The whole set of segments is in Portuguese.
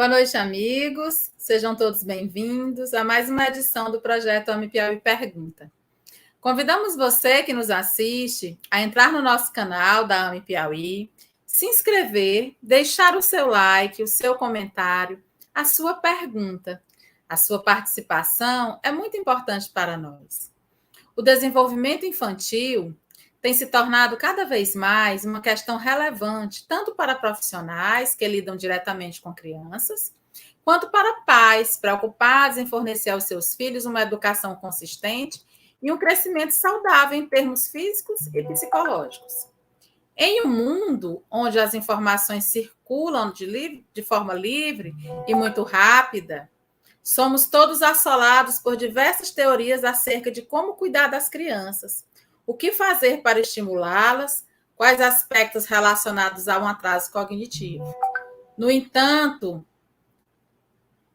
Boa noite, amigos. Sejam todos bem-vindos a mais uma edição do projeto AME Piauí Pergunta. Convidamos você que nos assiste a entrar no nosso canal da AME Piauí, se inscrever, deixar o seu like, o seu comentário, a sua pergunta. A sua participação é muito importante para nós. O desenvolvimento infantil tem se tornado cada vez mais uma questão relevante, tanto para profissionais que lidam diretamente com crianças, quanto para pais preocupados em fornecer aos seus filhos uma educação consistente e um crescimento saudável em termos físicos e psicológicos. Em um mundo onde as informações circulam de forma livre e muito rápida, somos todos assolados por diversas teorias acerca de como cuidar das crianças, o que fazer para estimulá-las, quais aspectos relacionados a um atraso cognitivo. No entanto,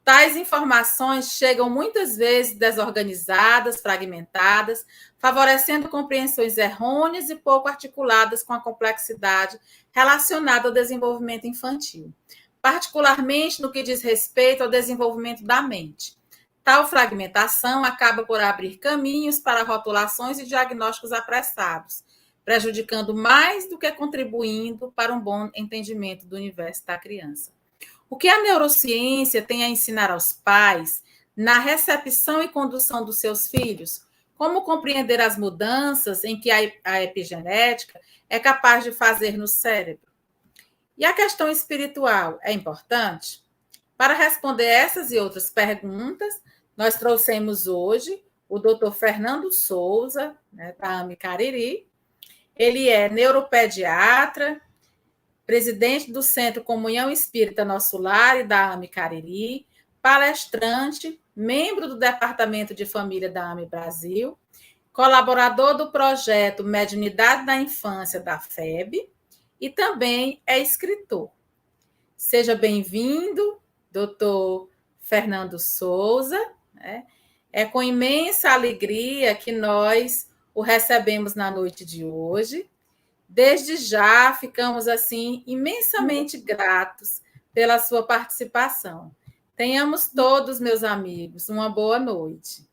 tais informações chegam muitas vezes desorganizadas, fragmentadas, favorecendo compreensões errôneas e pouco articuladas com a complexidade relacionada ao desenvolvimento infantil, particularmente no que diz respeito ao desenvolvimento da mente. Tal fragmentação acaba por abrir caminhos para rotulações e diagnósticos apressados, prejudicando mais do que contribuindo para um bom entendimento do universo da criança. O que a neurociência tem a ensinar aos pais na recepção e condução dos seus filhos? Como compreender as mudanças em que a epigenética é capaz de fazer no cérebro? E a questão espiritual é importante? Para responder essas e outras perguntas, nós trouxemos hoje o Dr. Fernando Souza, da AME Cariri. Ele é neuropediatra, presidente do Centro Comunhão Espírita Nosso Lar e da AME Cariri, palestrante, membro do Departamento de Família da AME Brasil, colaborador do projeto Mediunidade da Infância da FEB e também é escritor. Seja bem-vindo, doutor Fernando Souza. É com imensa alegria que nós o recebemos na noite de hoje. Desde já, ficamos assim imensamente gratos pela sua participação. Tenhamos todos, meus amigos, uma boa noite.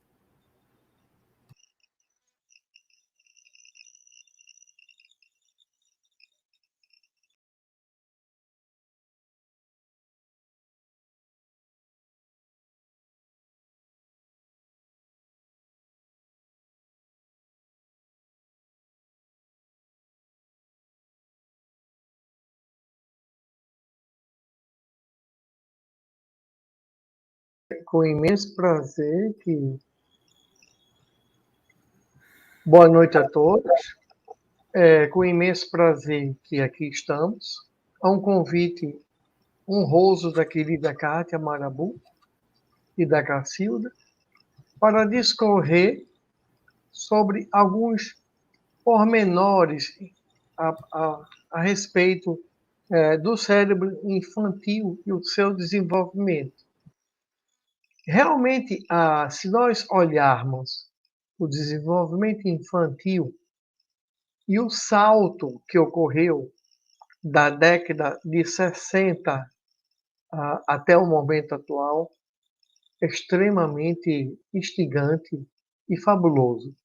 Com imenso prazer que... Boa noite a todos. Com imenso prazer que aqui estamos. A um convite honroso da querida Kátia Marabu e da Cacilda para discorrer sobre alguns pormenores a respeito do cérebro infantil e o seu desenvolvimento. Realmente, se nós olharmos o desenvolvimento infantil e o salto que ocorreu da década de 60 até o momento atual, é extremamente instigante e fabuloso.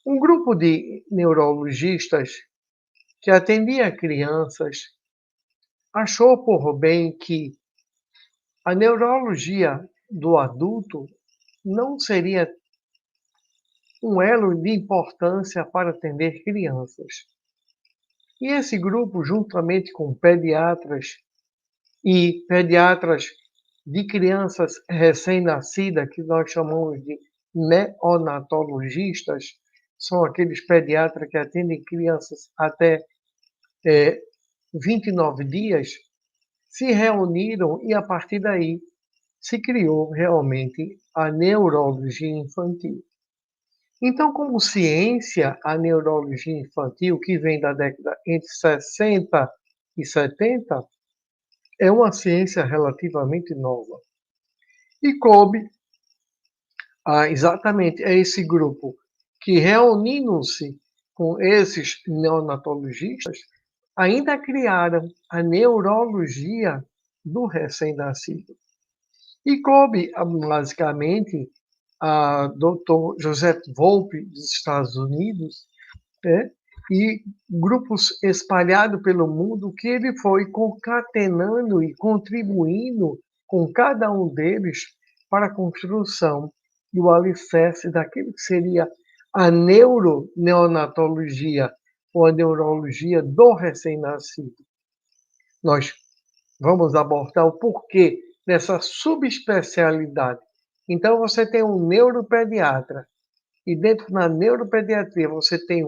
Um grupo de neurologistas que atendia crianças achou por bem que a neurologia do adulto não seria um elo de importância para atender crianças. E esse grupo, juntamente com pediatras e pediatras de crianças recém-nascidas, que nós chamamos de neonatologistas, são aqueles pediatras que atendem crianças até 29 dias, se reuniram e, a partir daí, se criou realmente a neurologia infantil. Então, como ciência, a neurologia infantil, que vem da década entre 60 e 70, é uma ciência relativamente nova. E coube exatamente a esse grupo que, reunindo-se com esses neonatologistas, ainda criaram a neurologia do recém-nascido. E coube, basicamente, a Dr. Joseph Volpe, dos Estados Unidos, né, e grupos espalhados pelo mundo que ele foi concatenando e contribuindo com cada um deles para a construção e o alicerce daquilo que seria a neuroneonatologia ou a neurologia do recém-nascido. Nós vamos abordar o porquê dessa subespecialidade. Então, você tem um neuropediatra, e dentro da neuropediatria você tem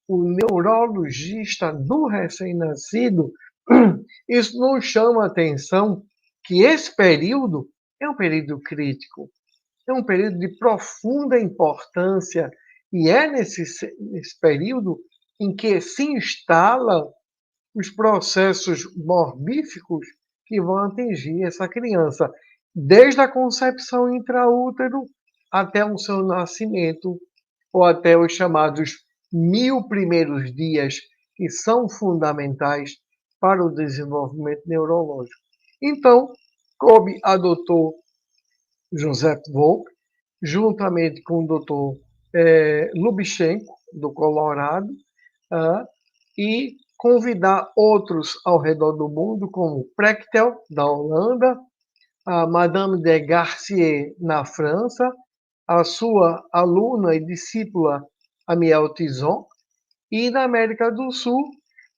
o neurologista do recém-nascido. Isso nos chama a atenção que esse período é um período crítico, é um período de profunda importância, e é nesse período em que se instalam os processos morbíficos que vão atingir essa criança, desde a concepção intraútero até o seu nascimento, ou até os chamados 1000 primeiros dias, que são fundamentais para o desenvolvimento neurológico. Então, coube a doutor Joseph Volk, juntamente com o doutor Lubchenco, do Colorado, e convidar outros ao redor do mundo, como Prechtel, da Holanda, a Madame de Garcier, na França, a sua aluna e discípula Amiel Tison, e na América do Sul,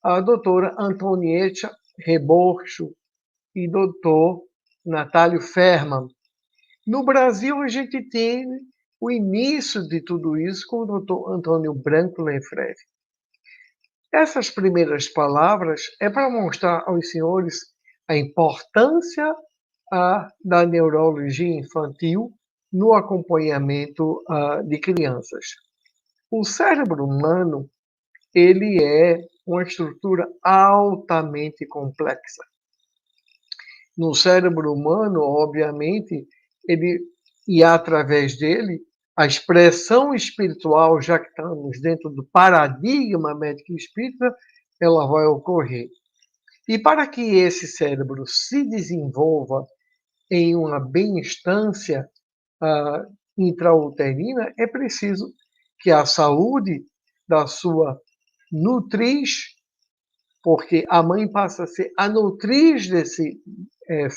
a doutora Antonieta Reborcho e doutor Natálio Ferman. No Brasil, a gente tem o início de tudo isso com o doutor Antônio Branco Lenfreve. Essas primeiras palavras é para mostrar aos senhores a importância da neurologia infantil no acompanhamento de crianças. O cérebro humano, ele é uma estrutura altamente complexa. No cérebro humano, obviamente, e através dele, a expressão espiritual, já que estamos dentro do paradigma médico espírita, ela vai ocorrer. E para que esse cérebro se desenvolva em uma bem-estância intrauterina, é preciso que a saúde da sua nutriz, porque a mãe passa a ser a nutriz desse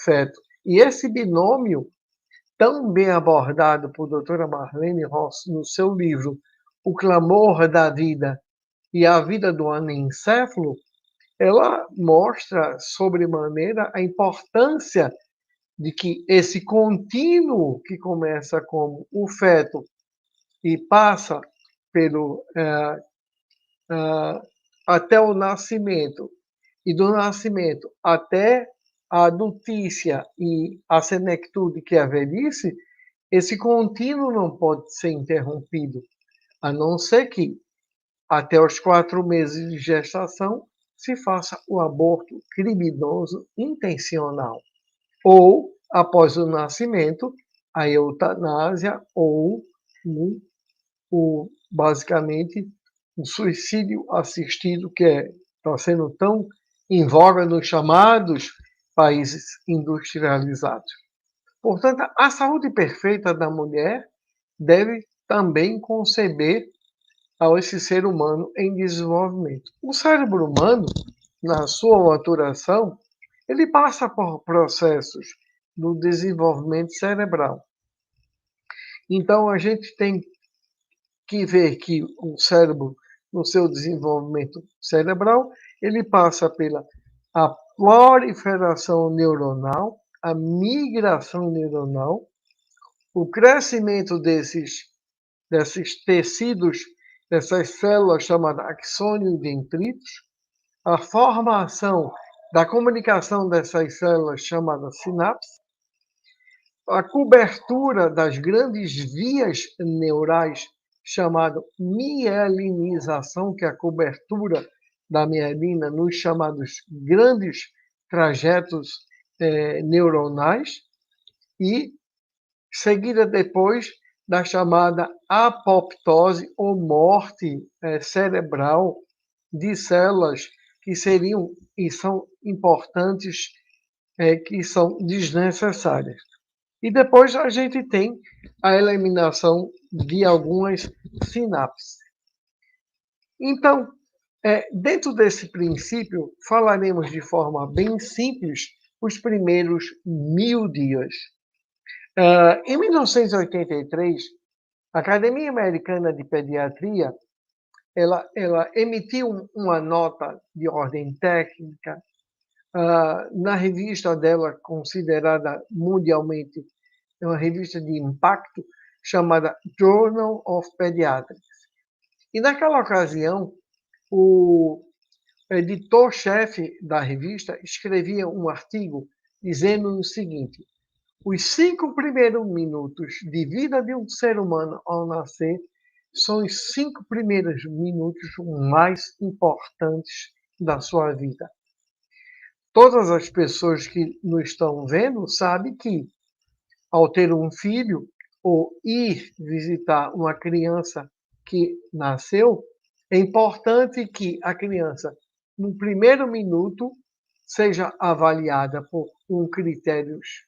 feto. E esse binômio, tão bem abordado por doutora Marlene Ross no seu livro O Clamor da Vida e a Vida do Anencéfalo, ela mostra sobremaneira a importância de que esse contínuo que começa como o feto e passa pelo até o nascimento, e do nascimento até a adultícia e a senectude, que é a velhice, esse contínuo não pode ser interrompido, a não ser que, até os 4 meses de gestação, se faça o aborto criminoso intencional. Ou, após o nascimento, a eutanásia ou, basicamente, o suicídio assistido, que está sendo tão em voga nos chamados países industrializados. Portanto, a saúde perfeita da mulher deve também conceber a esse ser humano em desenvolvimento. O cérebro humano, na sua maturação, ele passa por processos do desenvolvimento cerebral. Então, a gente tem que ver que o cérebro, no seu desenvolvimento cerebral, ele passa pela a proliferação neuronal, a migração neuronal, o crescimento desses tecidos, dessas células chamadas axônio e dendritos, a formação da comunicação dessas células chamadas sinapses, a cobertura das grandes vias neurais chamada mielinização, que é a cobertura da mielina nos chamados grandes trajetos neuronais, e seguida depois da chamada apoptose ou morte cerebral de células que seriam e são importantes que são desnecessárias. E depois a gente tem a eliminação de algumas sinapses. Então, dentro desse princípio, falaremos de forma bem simples os primeiros 1000 dias. Em 1983, a Academia Americana de Pediatria ela emitiu uma nota de ordem técnica na revista dela, considerada mundialmente uma revista de impacto, chamada Journal of Pediatrics. E naquela ocasião, o editor-chefe da revista escrevia um artigo dizendo o seguinte: os 5 primeiros minutos de vida de um ser humano ao nascer são os 5 primeiros minutos mais importantes da sua vida. Todas as pessoas que nos estão vendo sabem que, ao ter um filho ou ir visitar uma criança que nasceu, é importante que a criança, no primeiro minuto, seja avaliada por critérios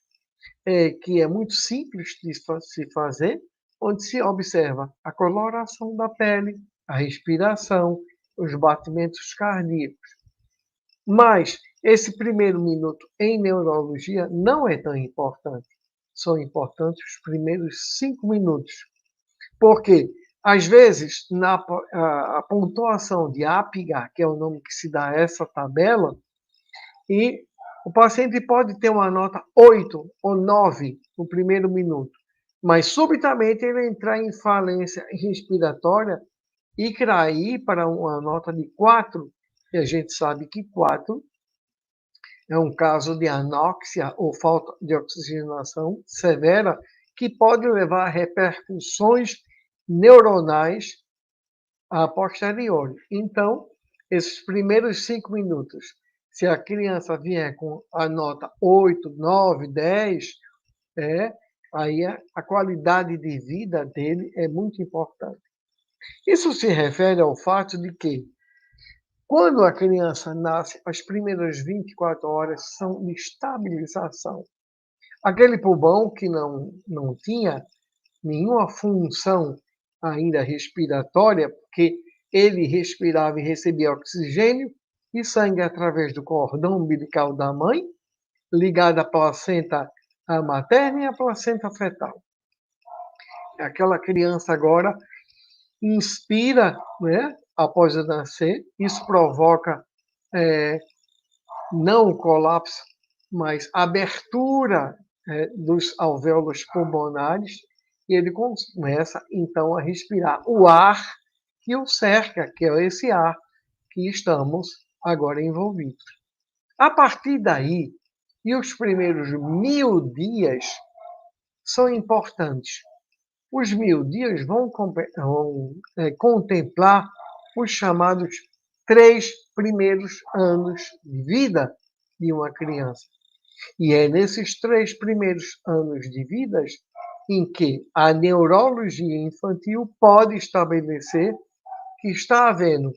que é muito simples de se fazer, onde se observa a coloração da pele, a respiração, os batimentos cardíacos. Mas esse primeiro minuto em neurologia não é tão importante. São importantes os primeiros 5 minutos. Porque, às vezes, a pontuação de APGAR, que é o nome que se dá a essa tabela, e o paciente pode ter uma nota 8 ou 9 no primeiro minuto, mas subitamente ele entrar em falência respiratória e cair para uma nota de 4, e a gente sabe que 4 é um caso de anóxia ou falta de oxigenação severa que pode levar a repercussões neuronais a posteriori. Então, esses primeiros 5 minutos, se a criança vier com a nota 8, 9, 10, aí a qualidade de vida dele é muito importante. Isso se refere ao fato de que, quando a criança nasce, as primeiras 24 horas são de estabilização. Aquele pulmão que não tinha nenhuma função ainda respiratória, porque ele respirava e recebia oxigênio e sangue através do cordão umbilical da mãe, ligado à placenta materna e à placenta fetal. Aquela criança agora inspira, né, após nascer, isso provoca não o colapso, mas abertura dos alvéolos pulmonares, e ele começa, então, a respirar o ar que o cerca, que é esse ar que estamos agora envolvidos. A partir daí, e os primeiros 1000 dias são importantes. Os 1000 dias vão contemplar os chamados 3 primeiros anos de vida de uma criança. E é nesses 3 primeiros anos de vida em que a neurologia infantil pode estabelecer que está havendo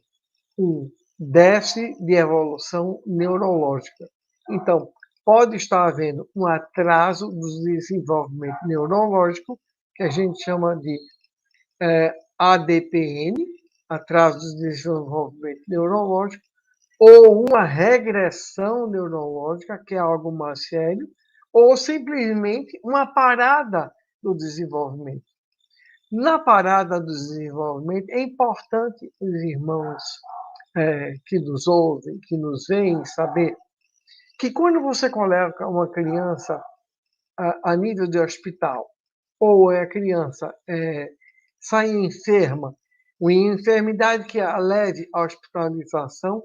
um déficit de evolução neurológica. Então, pode estar havendo um atraso do desenvolvimento neurológico, que a gente chama de ADPN, atraso do desenvolvimento neurológico, ou uma regressão neurológica, que é algo mais sério, ou simplesmente uma parada do desenvolvimento. Na parada do desenvolvimento, é importante os irmãos que nos ouvem, que nos veem, saber que quando você coloca uma criança a nível de hospital, ou a criança sai enferma, uma enfermidade que a leve à hospitalização,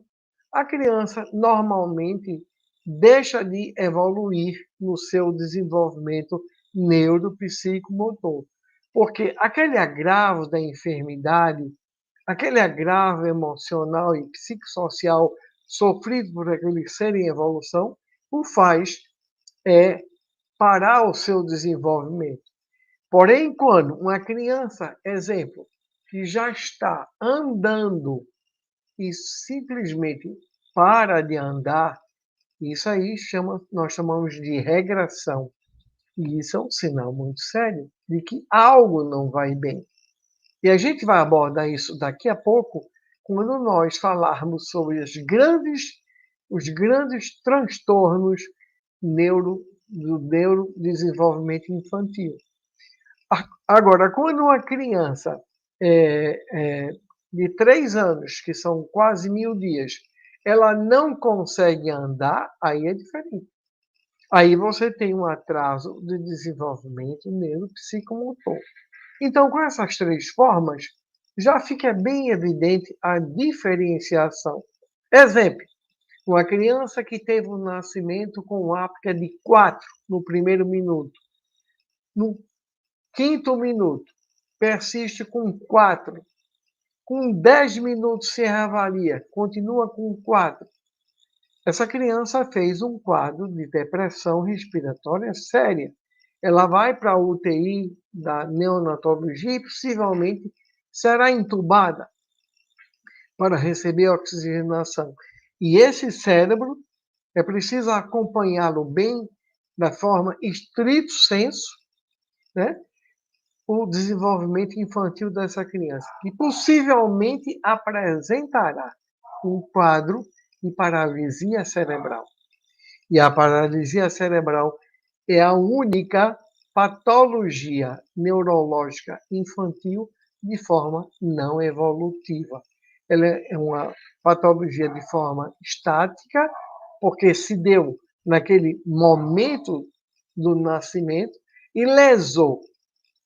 a criança normalmente deixa de evoluir no seu desenvolvimento neuropsicomotor. Porque aquele agravo da enfermidade, aquele agravo emocional e psicossocial sofrido por aquele ser em evolução, o faz parar o seu desenvolvimento. Porém, quando uma criança, exemplo, que já está andando e simplesmente para de andar, Isso aí nós chamamos de regressão. E isso é um sinal muito sério de que algo não vai bem. E a gente vai abordar isso daqui a pouco, quando nós falarmos sobre os grandes transtornos do neurodesenvolvimento infantil. Agora, quando uma criança de 3 anos, que são quase 1000 dias, ela não consegue andar, aí é diferente. Aí você tem um atraso de desenvolvimento neuropsicomotor. Então, com essas 3 formas, já fica bem evidente a diferenciação. Exemplo, uma criança que teve um nascimento com apneia de 4 no primeiro minuto. No 5º minuto, persiste com 4. Com 10 minutos se reavalia, continua com 4. Essa criança fez um quadro de depressão respiratória séria. Ela vai para a UTI da neonatologia e possivelmente será entubada para receber oxigenação. E esse cérebro é preciso acompanhá-lo bem, da forma estrito sensu, né? O desenvolvimento infantil dessa criança, que possivelmente apresentará um quadro de paralisia cerebral. E a paralisia cerebral é a única patologia neurológica infantil de forma não evolutiva. Ela é uma patologia de forma estática, porque se deu naquele momento do nascimento e lesou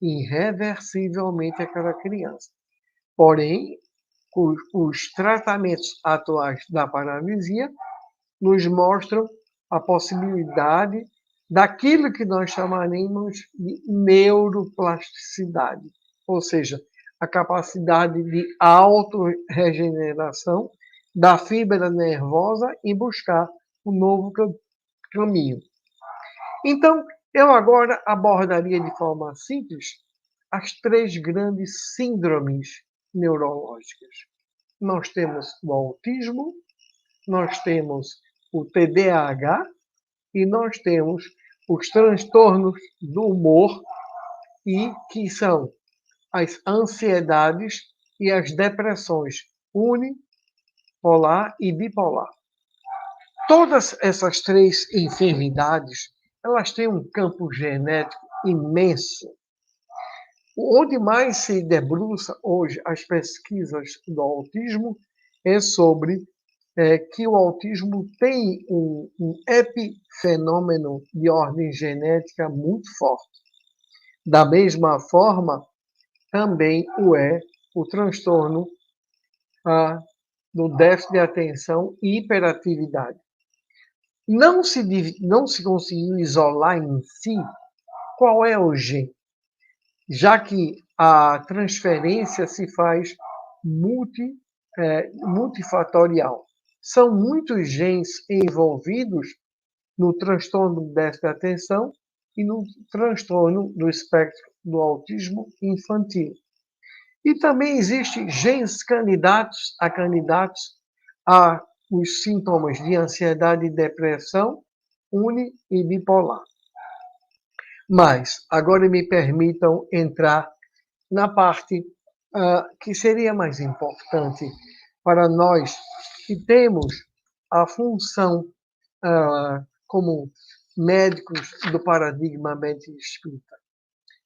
irreversivelmente aquela criança. Porém, os tratamentos atuais da paralisia nos mostram a possibilidade daquilo que nós chamaremos de neuroplasticidade, ou seja, a capacidade de autorregeneração da fibra nervosa e buscar um novo caminho. Então, eu agora abordaria de forma simples as 3 grandes síndromes neurológicas. Nós temos o autismo, nós temos o TDAH e nós temos os transtornos do humor, e que são as ansiedades e as depressões unipolar e bipolar. Todas essas 3 enfermidades, elas têm um campo genético imenso. Onde mais se debruça hoje as pesquisas do autismo é sobre que o autismo tem um epifenômeno de ordem genética muito forte. Da mesma forma, também o transtorno do déficit de atenção e hiperatividade. Não se conseguiu isolar em si qual é o gene, já que a transferência se faz multifatorial. São muitos genes envolvidos no transtorno do déficit de atenção e no transtorno do espectro do autismo infantil. E também existem genes candidatos a os sintomas de ansiedade e depressão e bipolar. Mas agora me permitam entrar na parte que seria mais importante para nós que temos a função como médicos do paradigma mente espírita.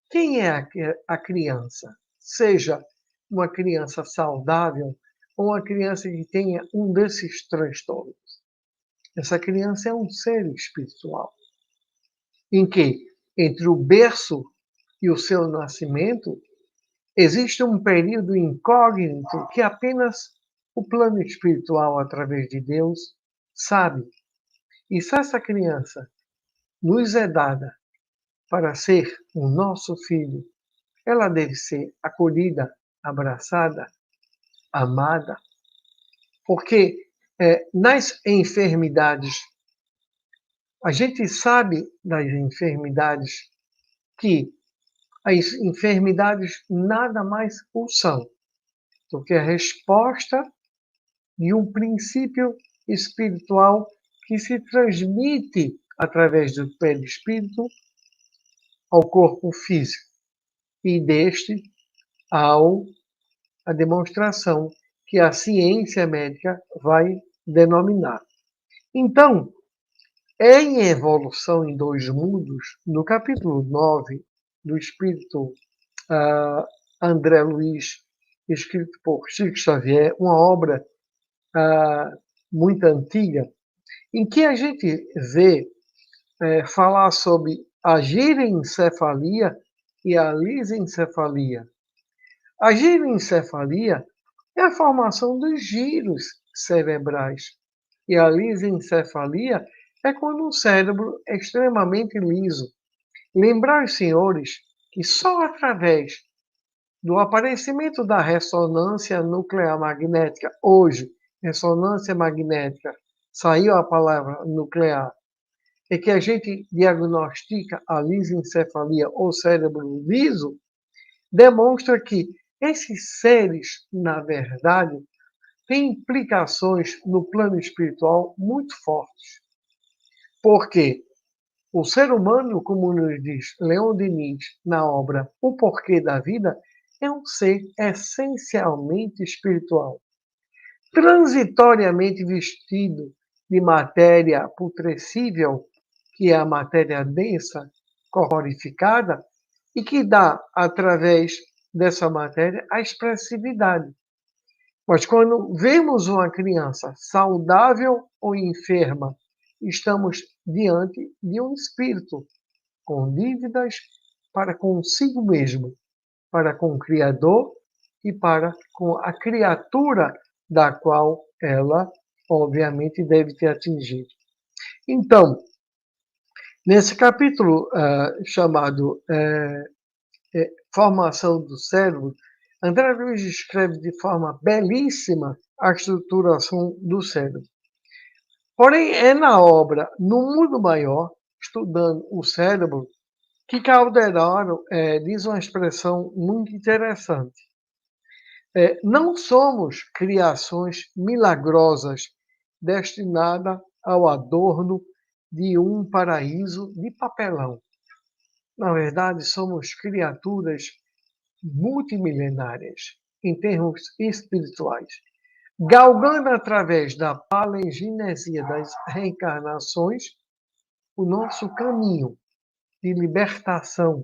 Quem é a criança? Seja uma criança saudável ou uma criança que tenha um desses transtornos. Essa criança é um ser espiritual, em que, entre o berço e o seu nascimento, existe um período incógnito que apenas o plano espiritual, através de Deus, sabe. E se essa criança nos é dada para ser o nosso filho, ela deve ser acolhida, abraçada, amada, porque nas enfermidades, a gente sabe das enfermidades que as enfermidades nada mais o são do que a resposta de um princípio espiritual que se transmite através do perispírito ao corpo físico e deste a demonstração que a ciência médica vai denominar. Então, em Evolução em Dois Mundos, no capítulo 9 do Espírito André Luiz, escrito por Chico Xavier, uma obra muito antiga, em que a gente vê falar sobre a girencefalia e a lisencefalia. A girencefalia é a formação dos giros cerebrais. E a lisencefalia é quando o cérebro é extremamente liso. Lembrar, senhores, que só através do aparecimento da ressonância nuclear magnética, hoje, ressonância magnética, saiu a palavra nuclear, é que a gente diagnostica a lisencefalia ou cérebro liso, demonstra que esses seres, na verdade, têm implicações no plano espiritual muito fortes. Porque o ser humano, como nos diz Leon Denis na obra O Porquê da Vida, é um ser essencialmente espiritual, transitoriamente vestido de matéria putrescível, que é a matéria densa, corporificada, e que dá, através dessa matéria, a expressividade. Mas quando vemos uma criança saudável ou enferma, estamos diante de um espírito com dívidas para consigo mesmo, para com o Criador e para com a criatura da qual ela, obviamente, deve ter atingido. Então, nesse capítulo chamado Formação do Cérebro, André Luiz escreve de forma belíssima a estruturação do cérebro. Porém, é na obra No Mundo Maior, estudando o cérebro, que Calderaro diz uma expressão muito interessante. Não somos criações milagrosas destinadas ao adorno de um paraíso de papelão. Na verdade, somos criaturas multimilenárias em termos espirituais, galgando através da palingenesia das reencarnações o nosso caminho de libertação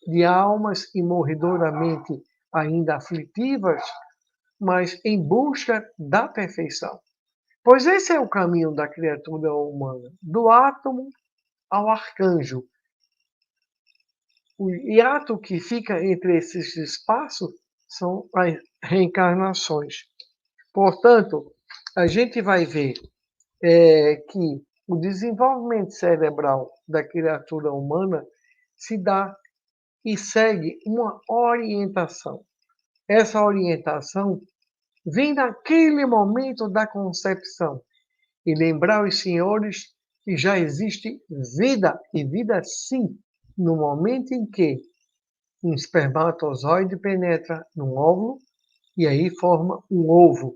de almas imorredoramente ainda aflitivas, mas em busca da perfeição. Pois esse é o caminho da criatura humana, do átomo ao arcanjo. O hiato que fica entre esses espaços são as reencarnações. Portanto, a gente vai ver que o desenvolvimento cerebral da criatura humana se dá e segue uma orientação. Essa orientação vem naquele momento da concepção. E lembrar os senhores que já existe vida, e vida sim, no momento em que um espermatozoide penetra num óvulo e aí forma um ovo,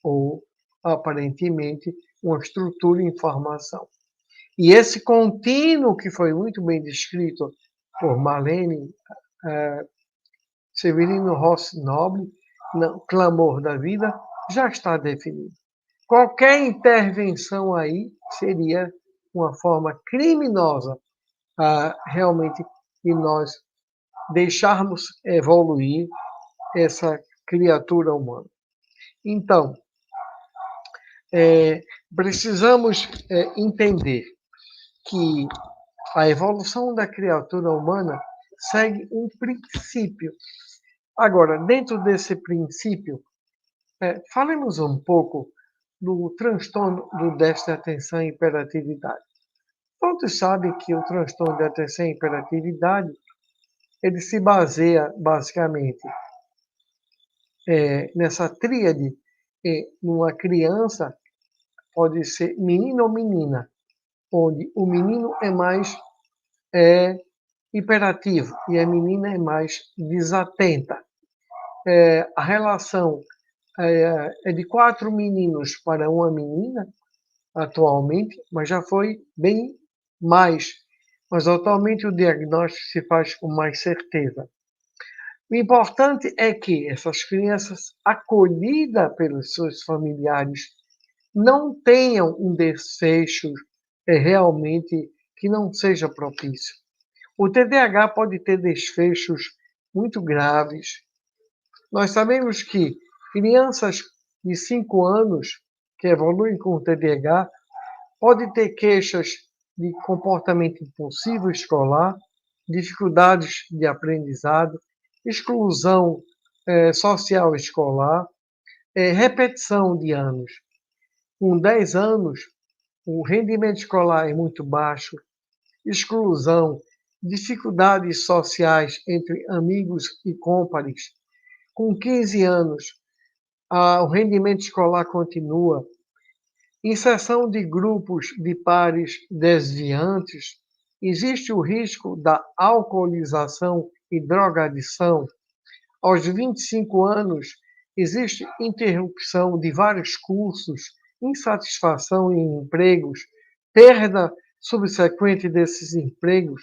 ou aparentemente uma estrutura em formação. E esse contínuo, que foi muito bem descrito por Marlene Severino Rossi Nobre, no Clamor da Vida, já está definido. Qualquer intervenção aí seria uma forma criminosa realmente de nós deixarmos evoluir essa criatura humana. Então, precisamos entender que a evolução da criatura humana segue um princípio. Agora, dentro desse princípio, falemos um pouco do transtorno do déficit de atenção e hiperatividade. Todos sabem que o transtorno de atenção e hiperatividade ele se baseia basicamente nessa tríade. Numa criança pode ser menino ou menina, onde o menino é mais hiperativo e a menina é mais desatenta. A relação é de 4 meninos para uma menina, atualmente, mas já foi bem mais. Mas atualmente o diagnóstico se faz com mais certeza. O importante é que essas crianças, acolhidas pelos seus familiares, não tenham um desfecho realmente que não seja propício. O TDAH pode ter desfechos muito graves. Nós sabemos que crianças de 5 anos que evoluem com o TDAH podem ter queixas de comportamento impulsivo escolar, dificuldades de aprendizado, exclusão social escolar, repetição de anos. Com 10 anos, o rendimento escolar é muito baixo, exclusão, dificuldades sociais entre amigos e cômpares. Com 15 anos, o rendimento escolar continua. Inserção de grupos de pares desviantes. Existe o risco da alcoolização e drogadição. Aos 25 anos, existe interrupção de vários cursos, insatisfação em empregos, perda subsequente desses empregos,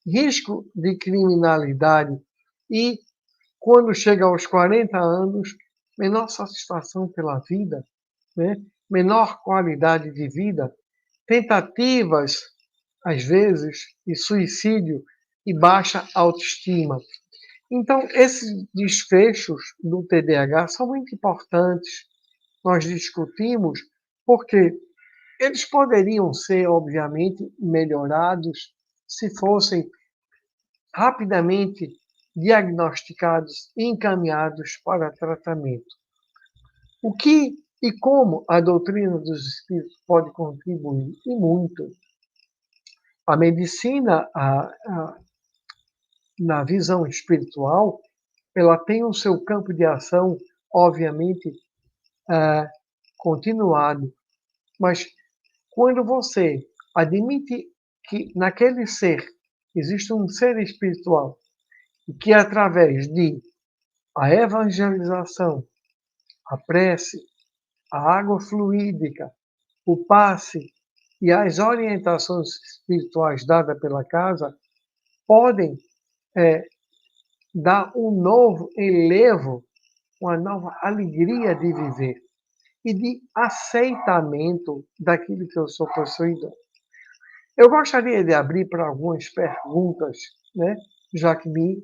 risco de criminalidade e, quando chega aos 40 anos, menor satisfação pela vida, né? Menor qualidade de vida, tentativas, às vezes, de suicídio e baixa autoestima. Então, esses desfechos do TDAH são muito importantes. Nós discutimos porque eles poderiam ser, obviamente, melhorados se fossem rapidamente diagnosticados e encaminhados para tratamento. O que e como a doutrina dos espíritos pode contribuir? E muito. A medicina, na visão espiritual, ela tem o seu campo de ação, obviamente, continuado. Mas quando você admite que naquele ser existe um ser espiritual e que através de a evangelização, a prece, a água fluídica, o passe e as orientações espirituais dadas pela casa podem dar um novo enlevo, uma nova alegria de viver e de aceitamento daquilo que eu sou possuidor. Eu gostaria de abrir para algumas perguntas, né? Já que me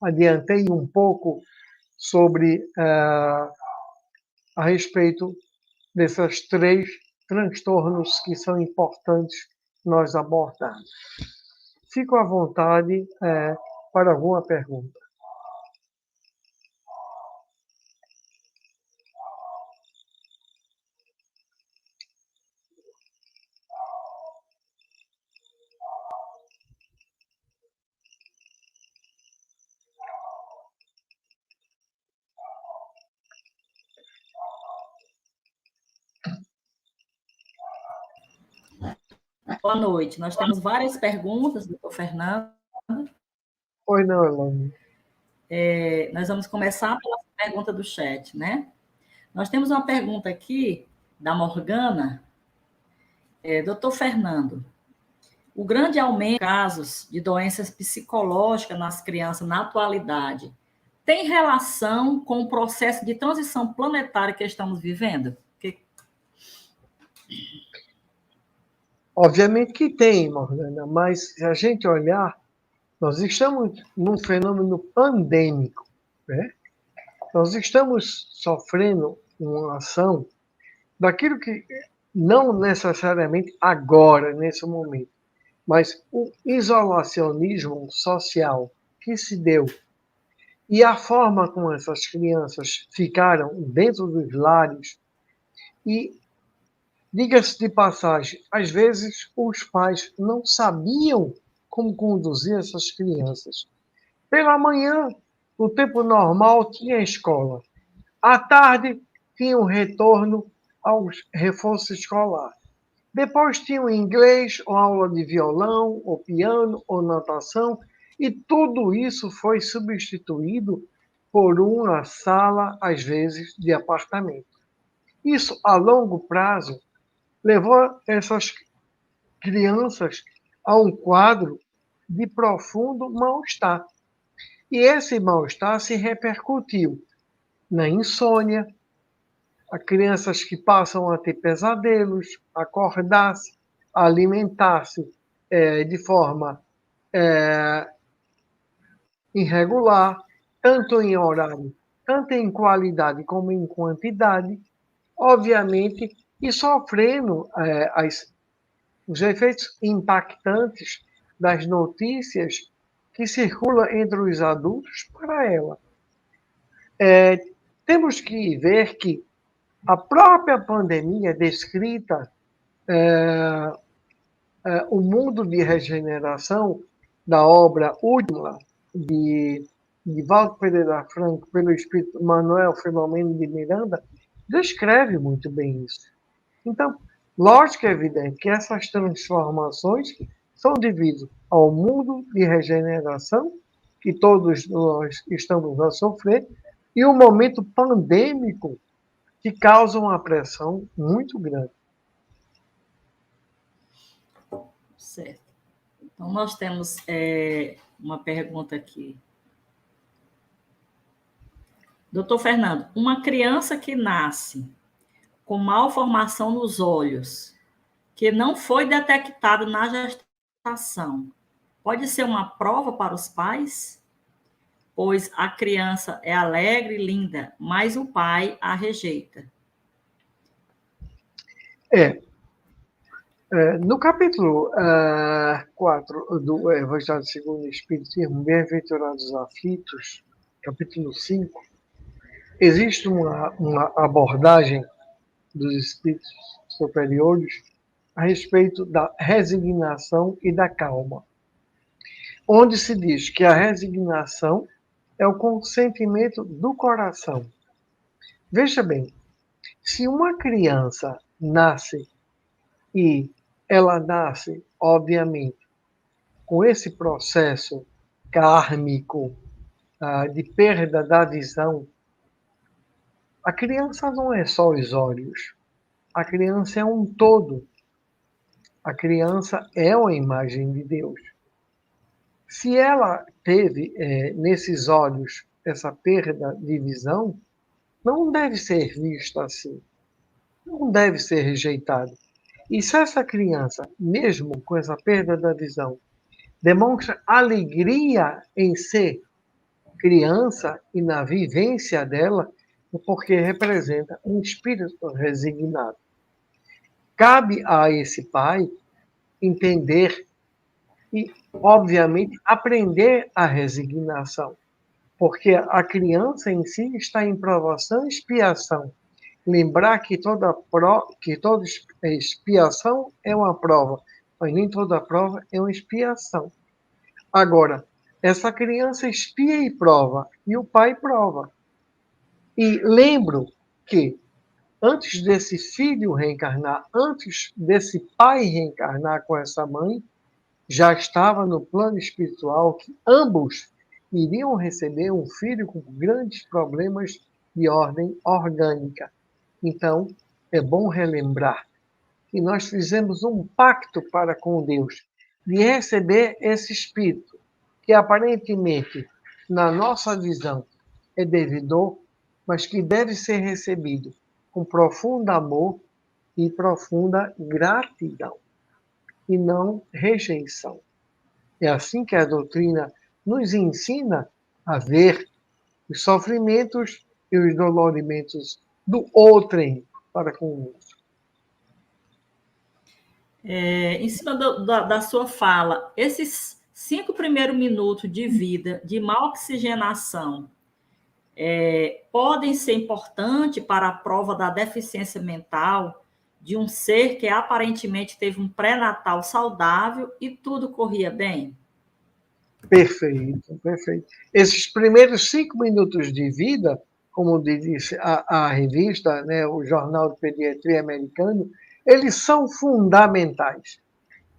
adiantei um pouco sobre a respeito desses 3 transtornos que são importantes nós abordarmos. Fico à vontade para alguma pergunta. Boa noite. Nós temos várias perguntas, doutor Fernando. Oi, não, Elane. Nós vamos começar pela pergunta do chat, né? Nós temos uma pergunta aqui da Morgana. Doutor Fernando, o grande aumento de casos de doenças psicológicas nas crianças na atualidade tem relação com o processo de transição planetária que estamos vivendo? Obviamente que tem, Morgana, mas se a gente olhar, nós estamos num fenômeno pandêmico, né? Nós estamos sofrendo uma ação daquilo que não necessariamente agora, nesse momento, mas o isolacionismo social que se deu e a forma como essas crianças ficaram dentro dos lares e, diga-se de passagem, às vezes os pais não sabiam como conduzir essas crianças. Pela manhã, no tempo normal, tinha escola. À tarde, tinha um retorno ao reforço escolar. Depois tinha o inglês, ou aula de violão, ou piano, ou natação, e tudo isso foi substituído por uma sala, às vezes, de apartamento. Isso, a longo prazo, levou essas crianças a um quadro de profundo mal-estar. E esse mal-estar se repercutiu na insônia, a crianças que passam a ter pesadelos, acordar-se, alimentar-se de forma irregular, tanto em horário, tanto em qualidade como em quantidade, obviamente, e sofrendo os efeitos impactantes das notícias que circulam entre os adultos para ela. Temos que ver que a própria pandemia descrita, o mundo de regeneração da obra última de Valdo Pereira Franco pelo espírito Manuel Filomeno de Miranda, descreve muito bem isso. Então, lógico e evidente que essas transformações são devido ao mundo de regeneração que todos nós estamos a sofrer e o momento pandêmico que causa uma pressão muito grande. Certo. Então, nós temos uma pergunta aqui. Doutor Fernando, uma criança que nasce com malformação nos olhos, que não foi detectada na gestação, pode ser uma prova para os pais? Pois a criança é alegre e linda, mas o pai a rejeita. No capítulo 4 do Evangelho segundo o Espiritismo, Bem-aventurados os aflitos, capítulo 5, existe uma abordagem dos espíritos superiores a respeito da resignação e da calma, onde se diz que a resignação é o consentimento do coração. Veja bem, se uma criança nasce e ela nasce, obviamente, com esse processo kármico de perda da visão, a criança não é só os olhos, a criança é um todo. A criança é uma imagem de Deus. Se ela teve nesses olhos essa perda de visão, não deve ser vista assim, não deve ser rejeitada. E se essa criança, mesmo com essa perda da visão, demonstra alegria em ser criança e na vivência dela, é porque representa um espírito resignado. Cabe a esse pai entender e, obviamente, aprender a resignação, porque a criança em si está em provação e expiação. Lembrar que toda expiação é uma prova, mas nem toda prova é uma expiação. Agora, essa criança expia e prova, e o pai prova. E lembro que antes desse filho reencarnar, antes desse pai reencarnar com essa mãe, já estava no plano espiritual que ambos iriam receber um filho com grandes problemas de ordem orgânica. Então, é bom relembrar que nós fizemos um pacto para com Deus de receber esse espírito, que aparentemente, na nossa visão, é devedor, mas que deve ser recebido com profundo amor e profunda gratidão, e não rejeição. É assim que a doutrina nos ensina a ver os sofrimentos e os dolorimentos do outrem para conosco. Em cima da sua fala, esses 5 primeiros minutos de vida, de má oxigenação, podem ser importantes para a prova da deficiência mental de um ser que aparentemente teve um pré-natal saudável e tudo corria bem? Perfeito, perfeito. Esses primeiros 5 minutos de vida, como disse a revista, né, o Jornal de Pediatria Americano, eles são fundamentais.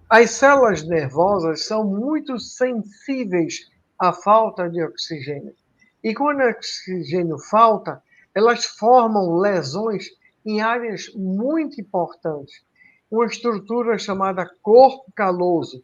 As células nervosas são muito sensíveis à falta de oxigênio. E quando o oxigênio falta, elas formam lesões em áreas muito importantes. Uma estrutura chamada corpo caloso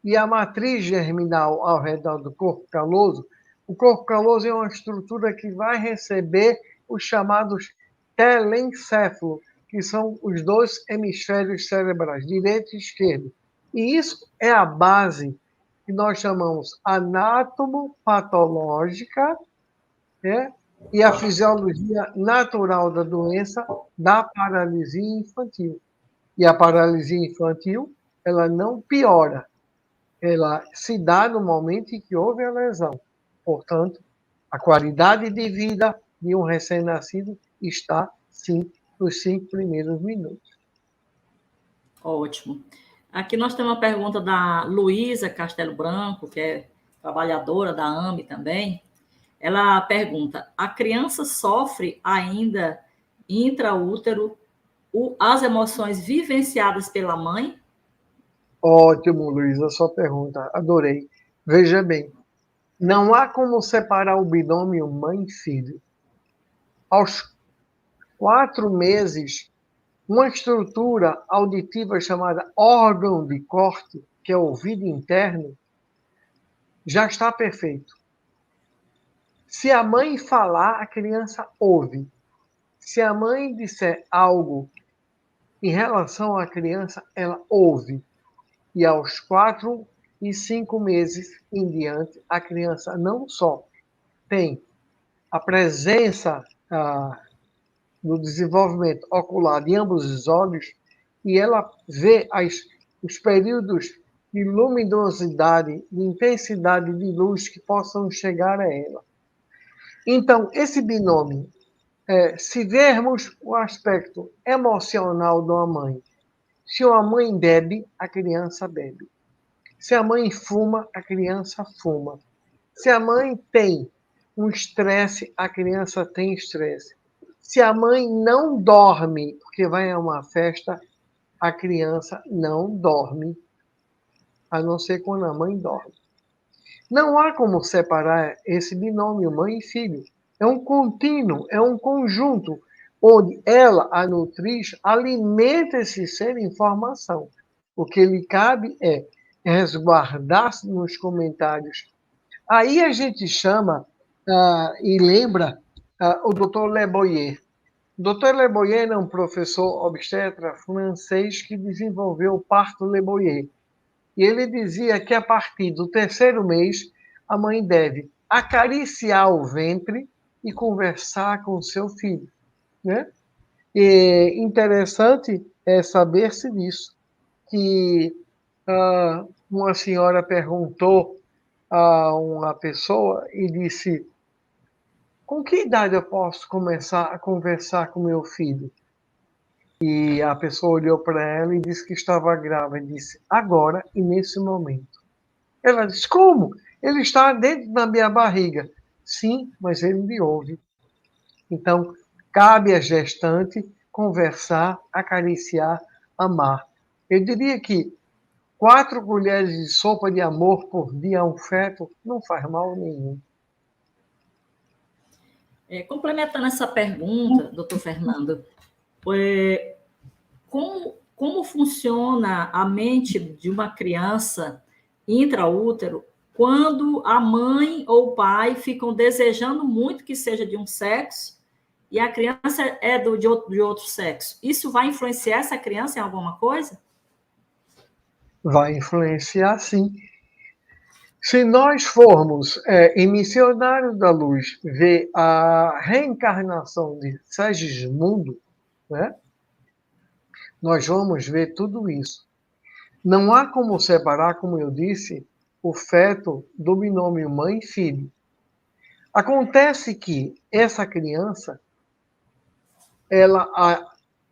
e a matriz germinal ao redor do corpo caloso. O corpo caloso é uma estrutura que vai receber os chamados telencéfalo, que são os dois hemisférios cerebrais, direito e esquerdo. E isso é a base que nós chamamos anatomopatológica, né? E a fisiologia natural da doença da paralisia infantil. E a paralisia infantil, ela não piora, ela se dá no momento em que houve a lesão. Portanto, a qualidade de vida de um recém-nascido está, sim, nos 5 primeiros minutos. Ótimo. Aqui nós temos uma pergunta da Luísa Castelo Branco, que é trabalhadora da AME também. Ela pergunta: a criança sofre ainda intraútero as emoções vivenciadas pela mãe? Ótimo, Luiz, a sua pergunta. Adorei. Veja bem, não há como separar o binômio mãe e filho. Aos 4 meses, uma estrutura auditiva chamada órgão de corte, que é o ouvido interno, já está perfeito. Se a mãe falar, a criança ouve. Se a mãe disser algo em relação à criança, ela ouve. E aos 4 e 5 meses em diante, a criança não só tem a presença no desenvolvimento ocular de ambos os olhos, e ela vê os períodos de luminosidade, de intensidade de luz que possam chegar a ela. Então, esse binômio, se vermos o aspecto emocional de uma mãe, se uma mãe bebe, a criança bebe. Se a mãe fuma, a criança fuma. Se a mãe tem um estresse, a criança tem estresse. Se a mãe não dorme porque vai a uma festa, a criança não dorme, a não ser quando a mãe dorme. Não há como separar esse binômio mãe e filho. É um contínuo, é um conjunto, onde ela, a nutriz, alimenta esse ser em informação. O que lhe cabe é resguardar-se nos comentários. Aí a gente chama e lembra o Dr. Le Boyer. O Dr. Le Boyer é um professor obstetra francês que desenvolveu o parto Le Boyer. E ele dizia que a partir do 3º mês, a mãe deve acariciar o ventre e conversar com o seu filho, né? E interessante é saber-se disso, que uma senhora perguntou a uma pessoa e disse: com que idade eu posso começar a conversar com meu filho? E a pessoa olhou para ela e disse que estava grávida. E disse: agora e nesse momento. Ela disse: como? Ele está dentro da minha barriga. Sim, mas ele me ouve. Então, cabe à gestante conversar, acariciar, amar. Eu diria que 4 colheres de sopa de amor por dia a um feto não faz mal nenhum. Complementando essa pergunta, doutor Fernando, como funciona a mente de uma criança intraútero quando a mãe ou o pai ficam desejando muito que seja de um sexo e a criança é de outro sexo? Isso vai influenciar essa criança em alguma coisa? Vai influenciar, sim. Se nós formos em Missionário da Luz ver a reencarnação de Segismundo, né, nós vamos ver tudo isso. Não há como separar, como eu disse, o feto do binômio mãe e filho. Acontece que essa criança,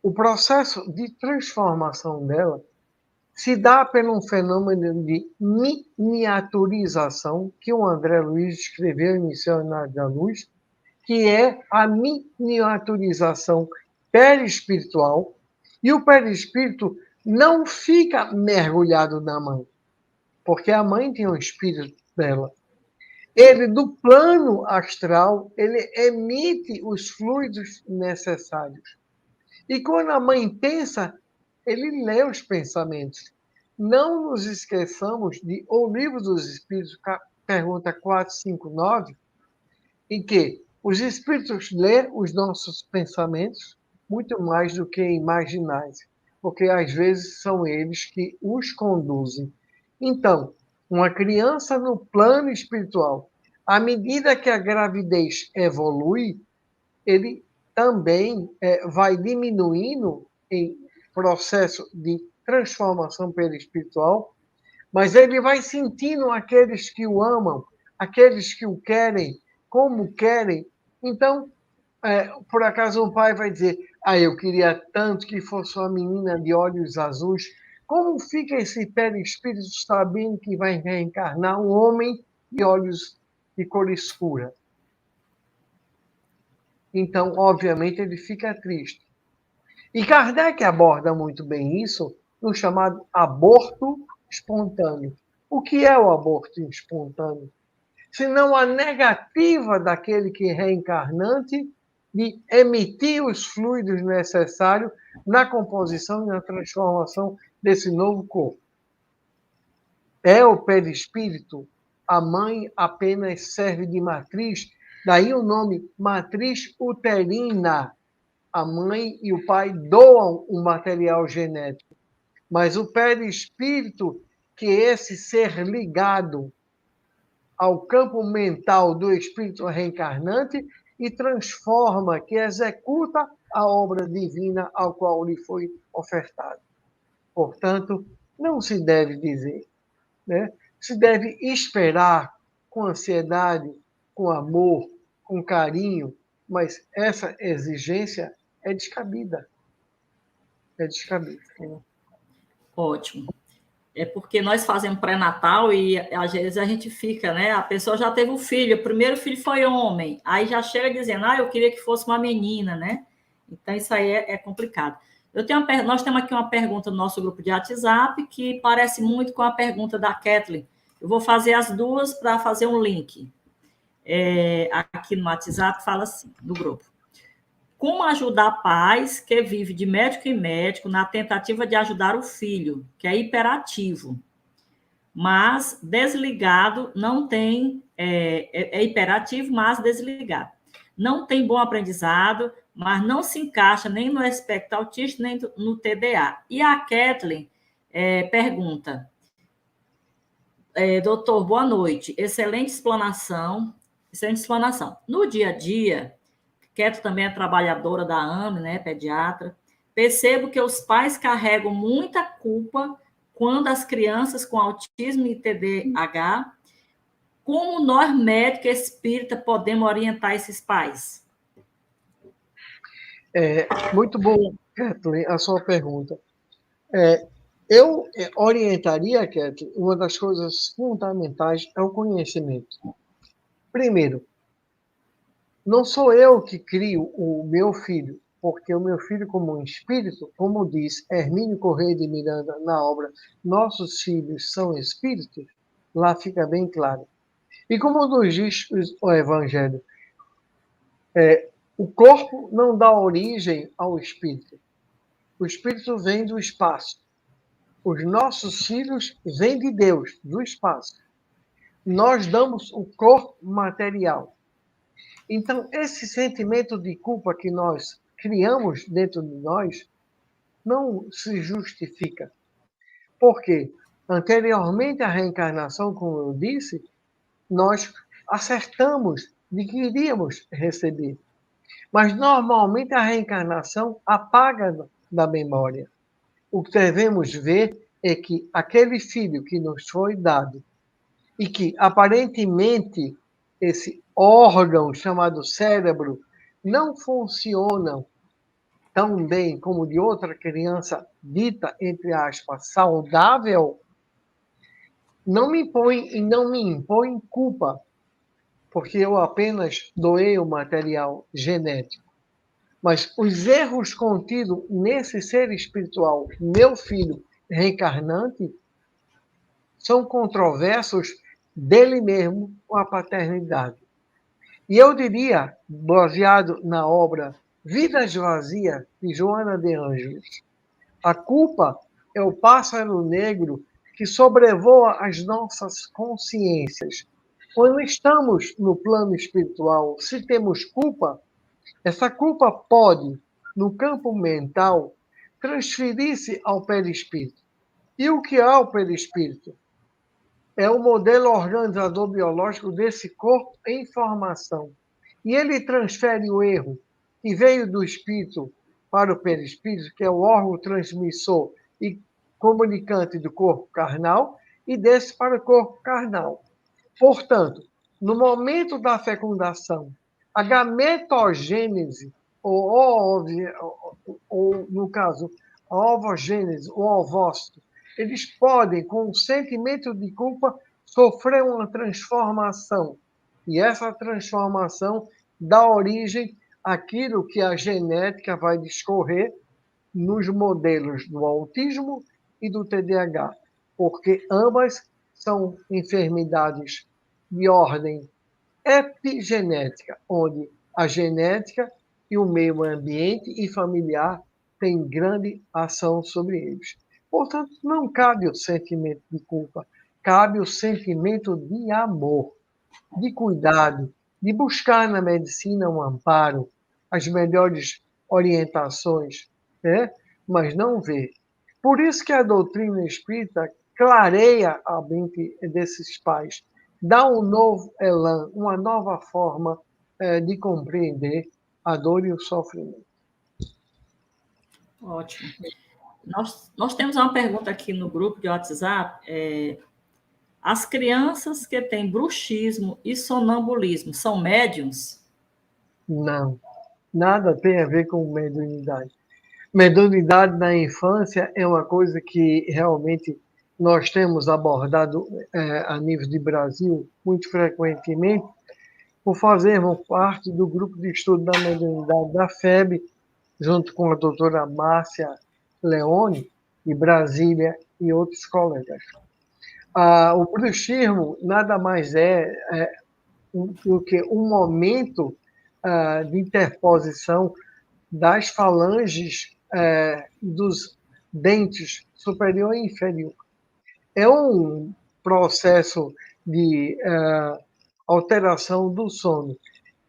o processo de transformação dela se dá por um fenômeno de miniaturização, que o André Luiz escreveu em Missionário da Luz, que é a miniaturização perispiritual, e o perispírito não fica mergulhado na mãe, porque a mãe tem o espírito dela. Ele, do plano astral, ele emite os fluidos necessários. E quando a mãe pensa, ele lê os pensamentos. Não nos esqueçamos de O Livro dos Espíritos, pergunta 459, em que os espíritos lêem os nossos pensamentos muito mais do que imaginais, porque às vezes são eles que os conduzem. Então, uma criança no plano espiritual, à medida que a gravidez evolui, ele também vai diminuindo em processo de transformação perispiritual, mas ele vai sentindo aqueles que o amam, aqueles que o querem, como querem. Então, por acaso um pai vai dizer, eu queria tanto que fosse uma menina de olhos azuis. Como fica esse perispírito sabendo que vai reencarnar um homem de olhos de cor escura? Então, obviamente, ele fica triste. E Kardec aborda muito bem isso no chamado aborto espontâneo. O que é o aborto espontâneo? Senão a negativa daquele que é reencarnante de emitir os fluidos necessários na composição e na transformação desse novo corpo. É o perispírito. A mãe apenas serve de matriz, daí o nome matriz uterina. A mãe e o pai doam o material genético, mas o perispírito, que é esse ser ligado ao campo mental do espírito reencarnante e transforma, que executa a obra divina ao qual lhe foi ofertado. Portanto, não se deve dizer, né? Se deve esperar com ansiedade, com amor, com carinho, mas essa exigência é descabida. É descabido. Ótimo. É porque nós fazemos pré-natal e às vezes a gente fica, né? A pessoa já teve um filho, o primeiro filho foi homem, aí já chega dizendo, eu queria que fosse uma menina, né? Então isso aí é complicado. Nós temos aqui uma pergunta no nosso grupo de WhatsApp que parece muito com a pergunta da Kathleen. Eu vou fazer as duas para fazer um link. Aqui no WhatsApp fala assim, do grupo. Como ajudar pais que vivem de médico em médico na tentativa de ajudar o filho, que é hiperativo, mas desligado, não tem... É hiperativo, mas desligado. Não tem bom aprendizado, mas não se encaixa nem no espectro autista, nem no TDA. E a Kathleen pergunta, doutor, boa noite, excelente explanação. No dia a dia, Keto também é trabalhadora da AME, né, pediatra, percebo que os pais carregam muita culpa quando as crianças com autismo e TDAH, como nós, médicos espírita, podemos orientar esses pais? Muito bom, Kathleen, a sua pergunta. Eu orientaria, Kathleen, uma das coisas fundamentais é o conhecimento. Primeiro, não sou eu que crio o meu filho, porque o meu filho, como um espírito, como diz Hermínio Corrêa de Miranda na obra Nossos Filhos São Espíritos, lá fica bem claro. E como nos diz o Evangelho, o corpo não dá origem ao espírito. O espírito vem do espaço. Os nossos filhos vêm de Deus, do espaço. Nós damos o corpo material. Então, esse sentimento de culpa que nós criamos dentro de nós não se justifica. Por quê? Anteriormente à reencarnação, como eu disse, nós acertamos de que iríamos receber. Mas, normalmente, a reencarnação apaga da memória. O que devemos ver é que aquele filho que nos foi dado e que, aparentemente, esse órgão chamado cérebro não funciona tão bem como de outra criança dita, entre aspas, saudável, não me impõe e não me impõe culpa, porque eu apenas doei o material genético. Mas os erros contidos nesse ser espiritual, meu filho reencarnante, são controversos dele mesmo com a paternidade. E eu diria, baseado na obra Vidas Vazias, de Joana de Ângeles. A culpa é o pássaro negro que sobrevoa as nossas consciências. Quando estamos no plano espiritual, se temos culpa, essa culpa pode, no campo mental, transferir-se ao perispírito. E o que é o perispírito? É o modelo organizador biológico desse corpo em formação. E ele transfere o erro que veio do espírito para o perispírito, que é o órgão transmissor e comunicante do corpo carnal, e desse para o corpo carnal. Portanto, no momento da fecundação, a gametogênese, ou no caso, a ovogênese, o ovócito, eles podem, com um sentimento de culpa, sofrer uma transformação. E essa transformação dá origem àquilo que a genética vai discorrer nos modelos do autismo e do TDAH, porque ambas são enfermidades de ordem epigenética, onde a genética e o meio ambiente e familiar têm grande ação sobre eles. Portanto, não cabe o sentimento de culpa, cabe o sentimento de amor, de cuidado, de buscar na medicina um amparo, as melhores orientações, né? Mas não ver. Por isso que a doutrina espírita clareia a mente desses pais, dá um novo elan, uma nova forma de compreender a dor e o sofrimento. Ótimo. Nós temos uma pergunta aqui no grupo de WhatsApp. As crianças que têm bruxismo e sonambulismo são médiums? Não, nada tem a ver com mediunidade. Mediunidade na infância é uma coisa que realmente nós temos abordado a nível de Brasil muito frequentemente, por fazermos parte do grupo de estudo da mediunidade da FEB, junto com a doutora Márcia Leone, de Brasília, e outros colegas. O bruxismo nada mais é do que um momento de interposição das falanges dos dentes superior e inferior. É um processo de alteração do sono.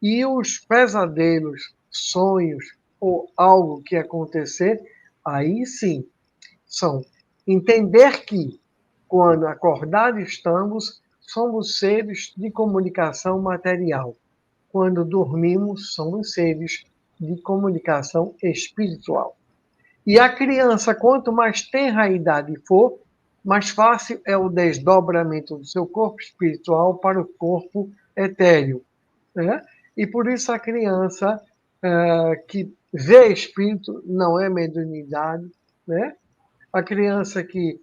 E os pesadelos, sonhos ou algo que acontecer, aí sim, são entender que, quando acordados estamos, somos seres de comunicação material. Quando dormimos, somos seres de comunicação espiritual. E a criança, quanto mais tenra a idade for, mais fácil é o desdobramento do seu corpo espiritual para o corpo etéreo, né? E por isso a criança que vê espírito não é mediunidade, né? A criança que,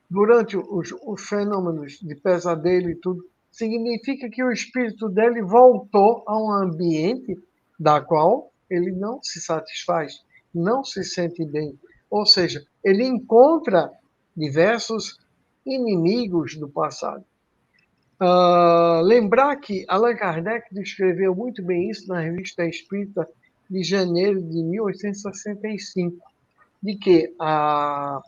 durante os fenômenos de pesadelo e tudo, significa que o espírito dele voltou a um ambiente da qual ele não se satisfaz, não se sente bem. Ou seja, ele encontra diversos inimigos do passado. Lembrar que Allan Kardec descreveu muito bem isso na Revista Espírita de janeiro de 1865, de que a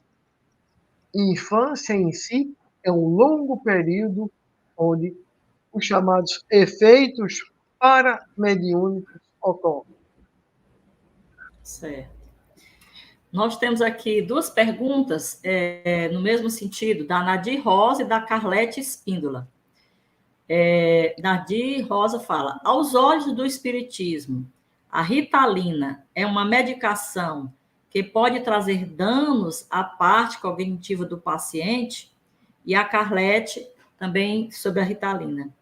infância em si é um longo período onde os chamados efeitos paramediúnicos ocorrem. Certo. Nós temos aqui duas perguntas no mesmo sentido, da Nadir Rosa e da Carlete Espíndola. Nadir Rosa fala: aos olhos do Espiritismo, a Ritalina é uma medicação que pode trazer danos à parte cognitiva do paciente? E a Carlete também sobre a Ritalina.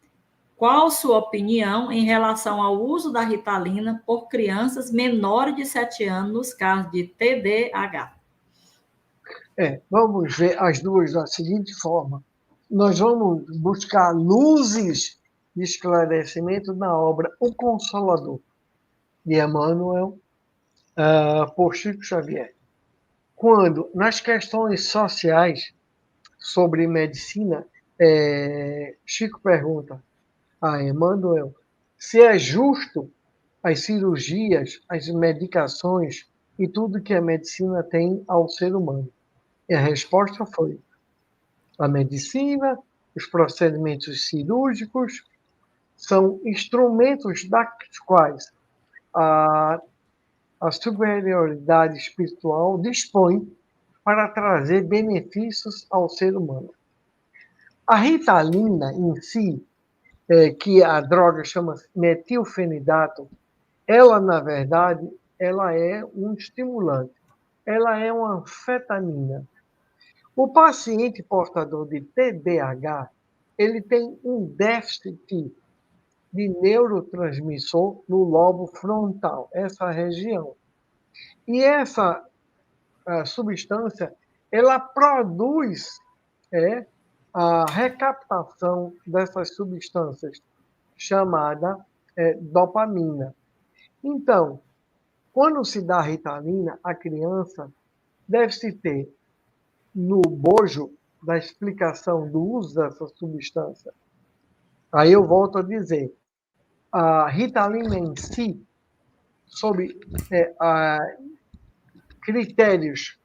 Qual sua opinião em relação ao uso da Ritalina por crianças menores de 7 anos nos casos de TDAH? Vamos ver as duas da seguinte forma. Nós vamos buscar luzes de esclarecimento na obra O Consolador, de Emmanuel, por Chico Xavier. Quando, nas questões sociais sobre medicina, Chico pergunta a Emmanuel se é justo as cirurgias, as medicações e tudo que a medicina tem ao ser humano? E a resposta foi: a medicina, os procedimentos cirúrgicos, são instrumentos das quais a, a superioridade espiritual dispõe para trazer benefícios ao ser humano. A Ritalina em si, que a droga chama metilfenidato, ela, na verdade, ela é um estimulante. Ela é uma anfetamina. O paciente portador de TDAH, ele tem um déficit de neurotransmissor no lobo frontal, essa região. E essa substância, ela produz a recaptação dessas substâncias, chamada dopamina. Então, quando se dá Ritalina, a criança deve-se ter no bojo da explicação do uso dessa substância. Aí eu volto a dizer, a Ritalina em si, sob critérios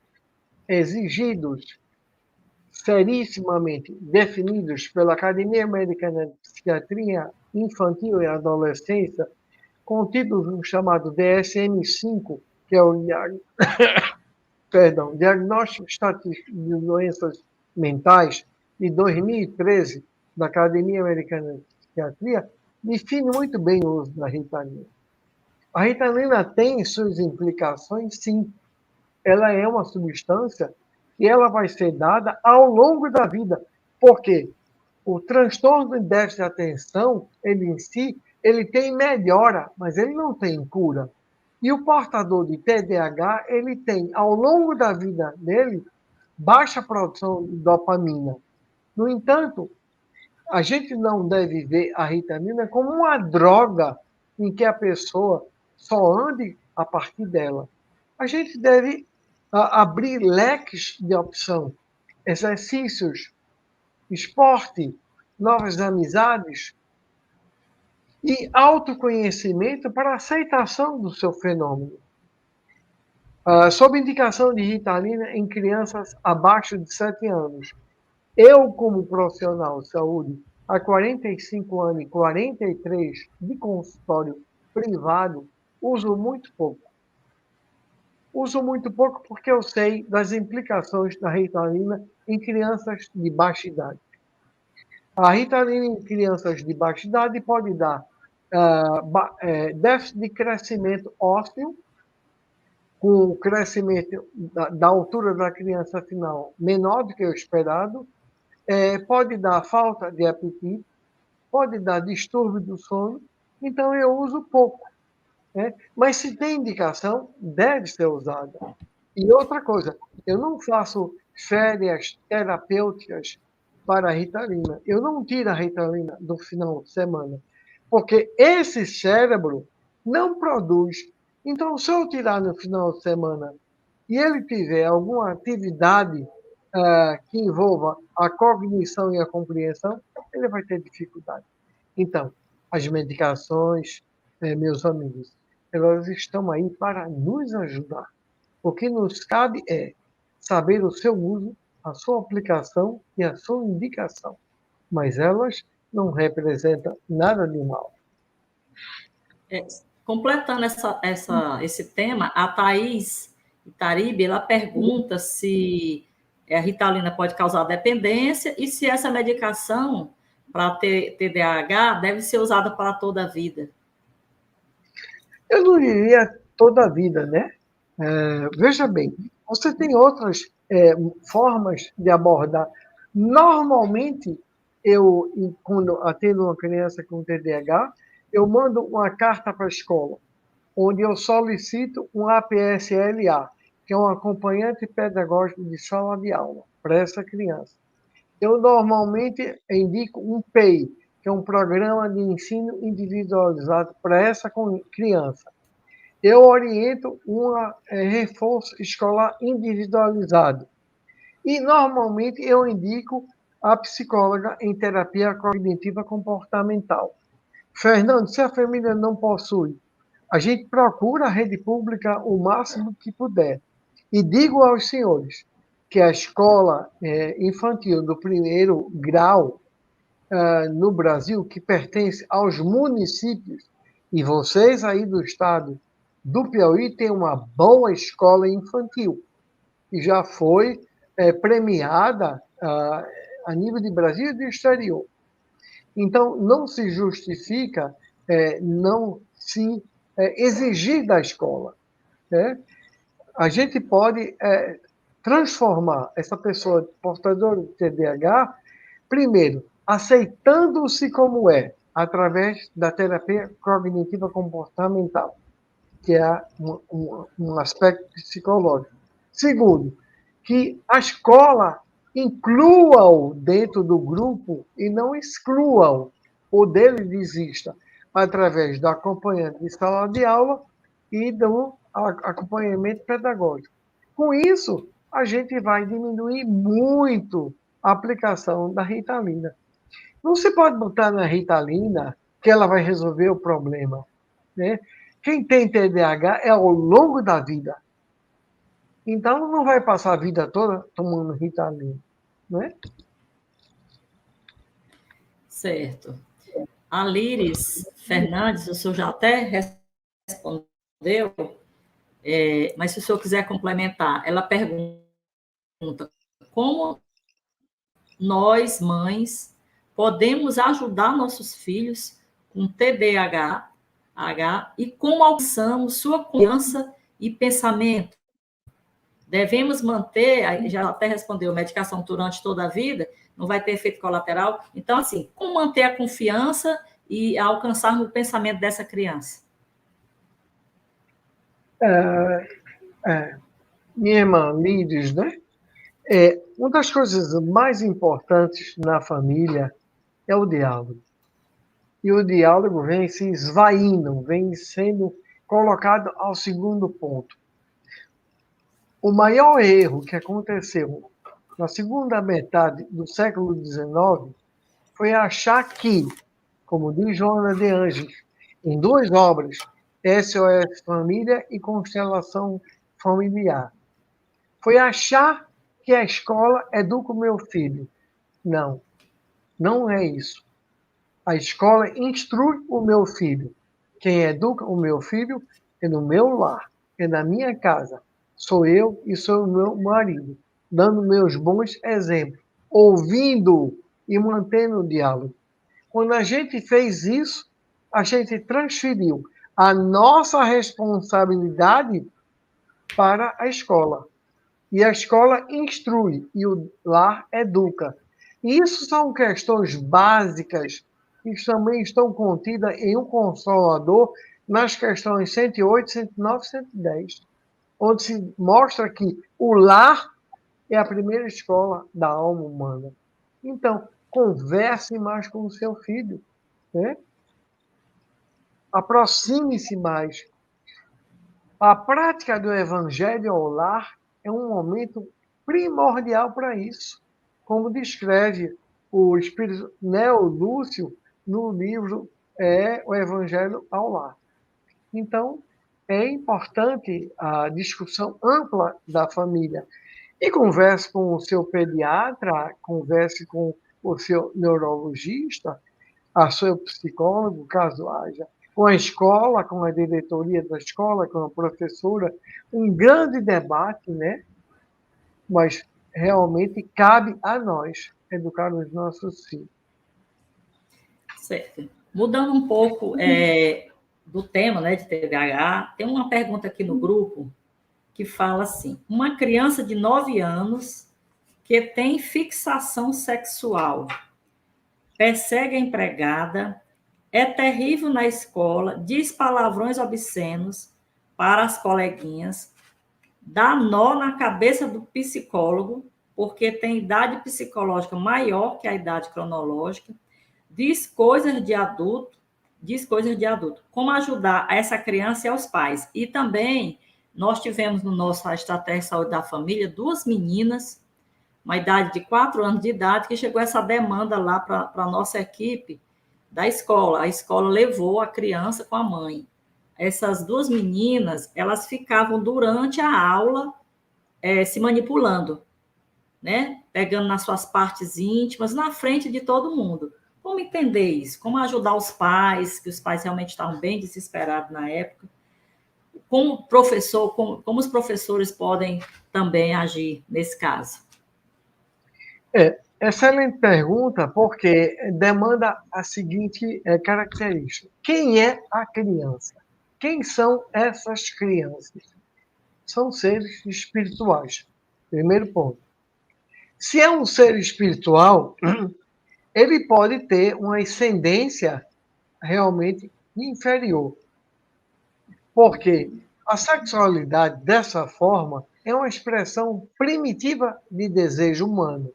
exigidos, serissimamente definidos pela Academia Americana de Psiquiatria Infantil e Adolescência, contidos no chamado DSM-5, que é o Diagnóstico Estatístico de Doenças Mentais, de 2013, da Academia Americana de Psiquiatria, define muito bem o uso da Ritalina. A Ritalina tem suas implicações, sim. Ela é uma substância que ela vai ser dada ao longo da vida. Por quê? O transtorno de déficit de atenção, ele em si, ele tem melhora, mas ele não tem cura. E o portador de TDAH, ele tem, ao longo da vida dele, baixa produção de dopamina. No entanto, a gente não deve ver a Ritalina como uma droga em que a pessoa só ande a partir dela. A gente deve abrir leques de opção, exercícios, esporte, novas amizades e autoconhecimento para a aceitação do seu fenômeno. Sob indicação de Ritalina em crianças abaixo de 7 anos. Eu, como profissional de saúde, há 45 anos e 43 de consultório privado, uso muito pouco. Uso muito pouco porque eu sei das implicações da Ritalina em crianças de baixa idade. A Ritalina em crianças de baixa idade pode dar déficit de crescimento ósseo, com o crescimento da altura da criança final menor do que o esperado, pode dar falta de apetite, pode dar distúrbio do sono, então eu uso pouco. Mas se tem indicação, deve ser usada. E outra coisa, eu não faço férias terapêuticas para a Ritalina. Eu não tiro a Ritalina do final de semana, porque esse cérebro não produz. Então, se eu tirar no final de semana e ele tiver alguma atividade que envolva a cognição e a compreensão, ele vai ter dificuldade. Então, as medicações, meus amigos, elas estão aí para nos ajudar. O que nos cabe é saber o seu uso, a sua aplicação e a sua indicação. Mas elas não representam nada de mal. Completando esse tema, a Thaís Itaribe, ela pergunta se a Ritalina pode causar dependência e se essa medicação para TDAH deve ser usada para toda a vida. Eu não diria toda a vida, né? Veja bem, você tem outras formas de abordar. Normalmente, quando atendo uma criança com TDAH, eu mando uma carta para a escola, onde eu solicito um APSLA, que é um acompanhante pedagógico de sala de aula, para essa criança. Eu normalmente indico um PEI, que é um programa de ensino individualizado para essa criança. Eu oriento um reforço escolar individualizado. E, normalmente, eu indico a psicóloga em terapia cognitiva comportamental. Fernando, se a família não possui a gente procura a rede pública o máximo que puder. E digo aos senhores que a escola infantil do primeiro grau no Brasil, que pertence aos municípios, e vocês aí do estado do Piauí têm uma boa escola infantil, e já foi premiada a nível de Brasil e do exterior. Então, não se justifica não se exigir da escola, né? A gente pode transformar essa pessoa portadora de TDAH, primeiro, aceitando-se como é, através da terapia cognitiva comportamental, que é um aspecto psicológico. Segundo, que a escola inclua-o dentro do grupo e não exclua-o, ou dele desista, através do acompanhante de sala de aula e do acompanhamento pedagógico. Com isso, a gente vai diminuir muito a aplicação da Ritalina. Não se pode botar na Ritalina que ela vai resolver o problema, né? Quem tem TDAH é ao longo da vida. Então, não vai passar a vida toda tomando Ritalina, não é? Certo. A Líris Fernandes, o senhor já até respondeu, mas se o senhor quiser complementar, ela pergunta como nós, mães, podemos ajudar nossos filhos com TDAH e como alcançamos sua confiança e pensamento. Devemos manter, já até respondeu, medicação durante toda a vida, não vai ter efeito colateral. Então, assim, como manter a confiança e alcançar o pensamento dessa criança? Minha irmã Lides, né? Uma das coisas mais importantes na família é o diálogo. E o diálogo vem se esvaindo, vem sendo colocado ao segundo ponto. O maior erro que aconteceu na segunda metade do século XIX foi achar que, como diz Joana de Angelis, em duas obras, SOS Família e Constelação Familiar, foi achar que a escola educa o meu filho. Não, não é isso. A escola instrui o meu filho. Quem educa o meu filho é no meu lar, é na minha casa. Sou eu e sou o meu marido, dando meus bons exemplos, ouvindo e mantendo o diálogo. Quando a gente fez isso, a gente transferiu a nossa responsabilidade para a escola. E a escola instrui e o lar educa. E isso são questões básicas que também estão contidas em um Consolador nas questões 108, 109 e 110, onde se mostra que o lar é a primeira escola da alma humana. Então, converse mais com o seu filho, né? Aproxime-se mais. A prática do evangelho ao lar é um momento primordial para isso, como descreve o espírito Neo Lúcio no livro O Evangelho ao Lar. Então, é importante a discussão ampla da família. E converse com o seu pediatra, converse com o seu neurologista, a seu psicólogo, caso haja, com a escola, com a diretoria da escola, com a professora, um grande debate, né? Mas realmente cabe a nós educar os nossos filhos. Certo. Mudando um pouco do tema, né, de TDAH, tem uma pergunta aqui no grupo que fala assim: uma criança de 9 anos que tem fixação sexual, persegue a empregada, é terrível na escola, diz palavrões obscenos para as coleguinhas, dá nó na cabeça do psicólogo, porque tem idade psicológica maior que a idade cronológica, diz coisas de adulto. Como ajudar essa criança e aos pais? E também nós tivemos no nosso Estratégia de Saúde da Família 2 meninas, uma idade de 4 anos de idade, que chegou essa demanda lá para a nossa equipe da escola. A escola levou a criança com a mãe. essas duas meninas, elas ficavam durante a aula se manipulando, né? Pegando nas suas partes íntimas, na frente de todo mundo. Como entender isso? Como ajudar os pais, que os pais realmente estavam bem desesperados na época? Como professor, como os professores podem também agir nesse caso? Excelente pergunta, porque demanda a seguinte característica. Quem é a criança? Quem são essas crianças? São seres espirituais. Primeiro ponto. Se é um ser espiritual, ele pode ter uma ascendência realmente inferior. Porque a sexualidade, dessa forma, é uma expressão primitiva de desejo humano.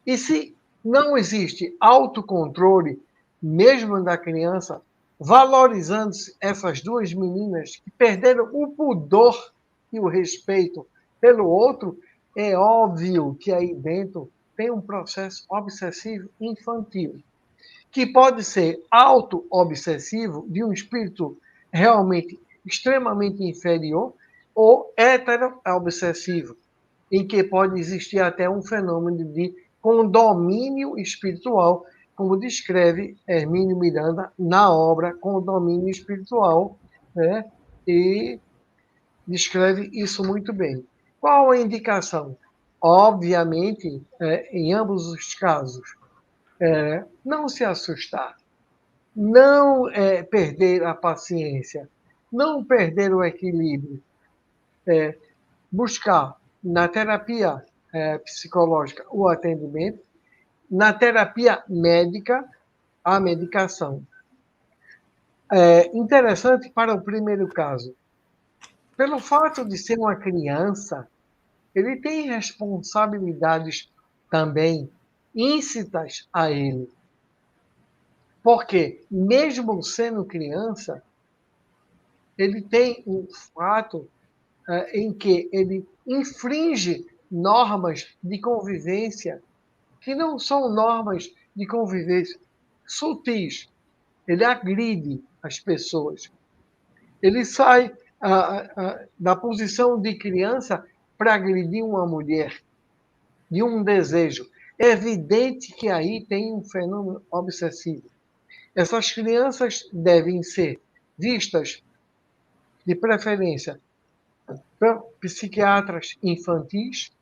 E se não existe autocontrole, mesmo da criança, valorizando essas duas meninas que perderam o pudor e o respeito pelo outro, é óbvio que aí dentro tem um processo obsessivo infantil, que pode ser auto-obsessivo, de um espírito realmente extremamente inferior, ou hetero-obsessivo, em que pode existir até um fenômeno de condomínio espiritual, como descreve Hermínio Miranda na obra Condomínio Espiritual, né? E descreve isso muito bem. Qual a indicação? Obviamente, em ambos os casos, não se assustar, não perder a paciência, não perder o equilíbrio, buscar na terapia psicológica o atendimento, na terapia médica a medicação. Interessante para o primeiro caso. Pelo fato de ser uma criança, ele tem responsabilidades também íncitas a ele. Porque, mesmo sendo criança, ele tem um fato em que ele infringe normas de convivência que não são normas de convivência sutis. Ele agride as pessoas. Ele sai da posição de criança para agredir uma mulher, de um desejo. É evidente que aí tem um fenômeno obsessivo. Essas crianças devem ser vistas, de preferência, por psiquiatras infantis,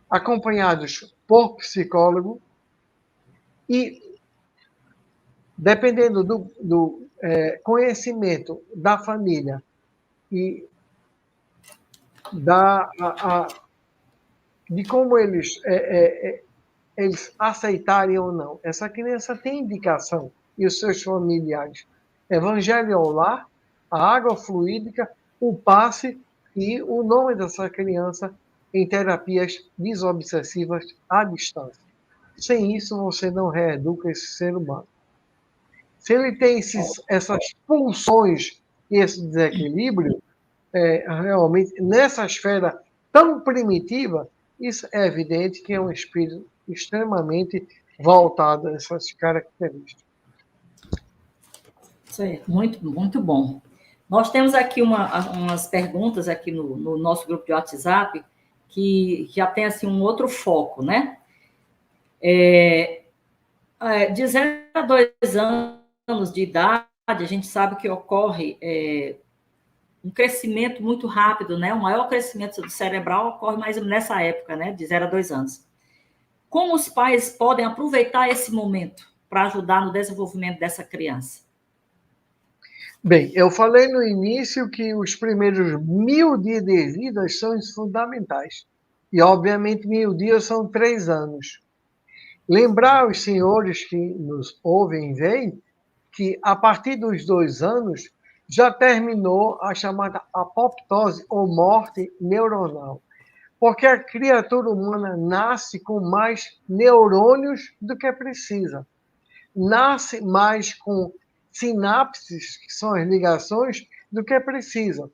acompanhados por psicólogo, e, dependendo do conhecimento da família e de como eles aceitarem ou não. Essa criança tem indicação, e os seus familiares. Evangelho ao lar, a água fluídica, o passe e o nome dessa criança em terapias desobsessivas à distância. Sem isso, você não reeduca esse ser humano. Se ele tem essas pulsões e esse desequilíbrio, realmente, nessa esfera tão primitiva, isso é evidente que é um espírito extremamente voltado a essas características. Certo, muito, muito bom. Nós temos aqui umas perguntas aqui no nosso grupo de WhatsApp que já tem assim um outro foco, né? De 0 a 2 anos de idade, a gente sabe que ocorre um crescimento muito rápido, né? O maior crescimento do cerebral ocorre mais nessa época, né? De 0 a 2 anos. Como os pais podem aproveitar esse momento para ajudar no desenvolvimento dessa criança? Bem, eu falei no início que os primeiros 1000 dias de vida são fundamentais. E, obviamente, 1000 dias são 3 anos. Lembrar os senhores que nos ouvem e veem que, a partir dos 2 anos, já terminou a chamada apoptose, ou morte neuronal. Porque a criatura humana nasce com mais neurônios do que precisa. Nasce mais com sinapses, que são as ligações, do que precisa.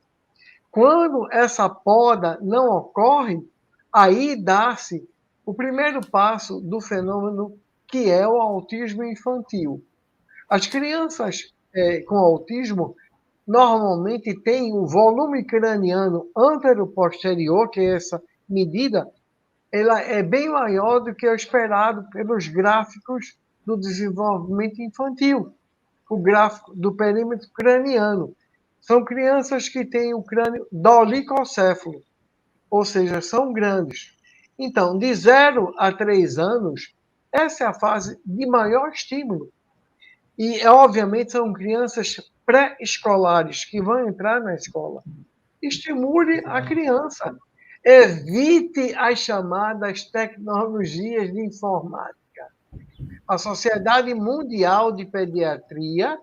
Quando essa poda não ocorre, aí dá-se o primeiro passo do fenômeno que é o autismo infantil. As crianças com autismo normalmente tem o volume craniano antero-posterior, que é essa medida, ela é bem maior do que o esperado pelos gráficos do desenvolvimento infantil, o gráfico do perímetro craniano. São crianças que têm o crânio dolicocéfalo, ou seja, são grandes. Então, de 0 a 3 anos, essa é a fase de maior estímulo. E, obviamente, são crianças pré-escolares que vão entrar na escola. Estimule a criança. Evite as chamadas tecnologias de informática. A Sociedade Mundial de Pediatria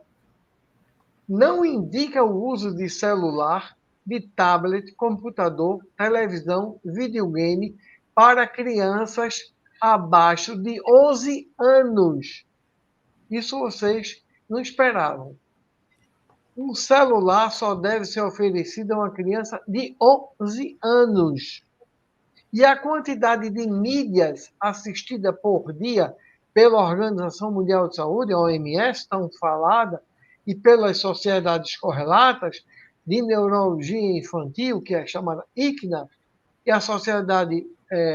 não indica o uso de celular, de tablet, computador, televisão, videogame para crianças abaixo de 11 anos. Isso vocês não esperavam. Um celular só deve ser oferecido a uma criança de 11 anos. E a quantidade de mídias assistida por dia pela Organização Mundial de Saúde, a OMS, tão falada, e pelas sociedades correlatas de neurologia infantil, que é chamada ICNA, e a Sociedade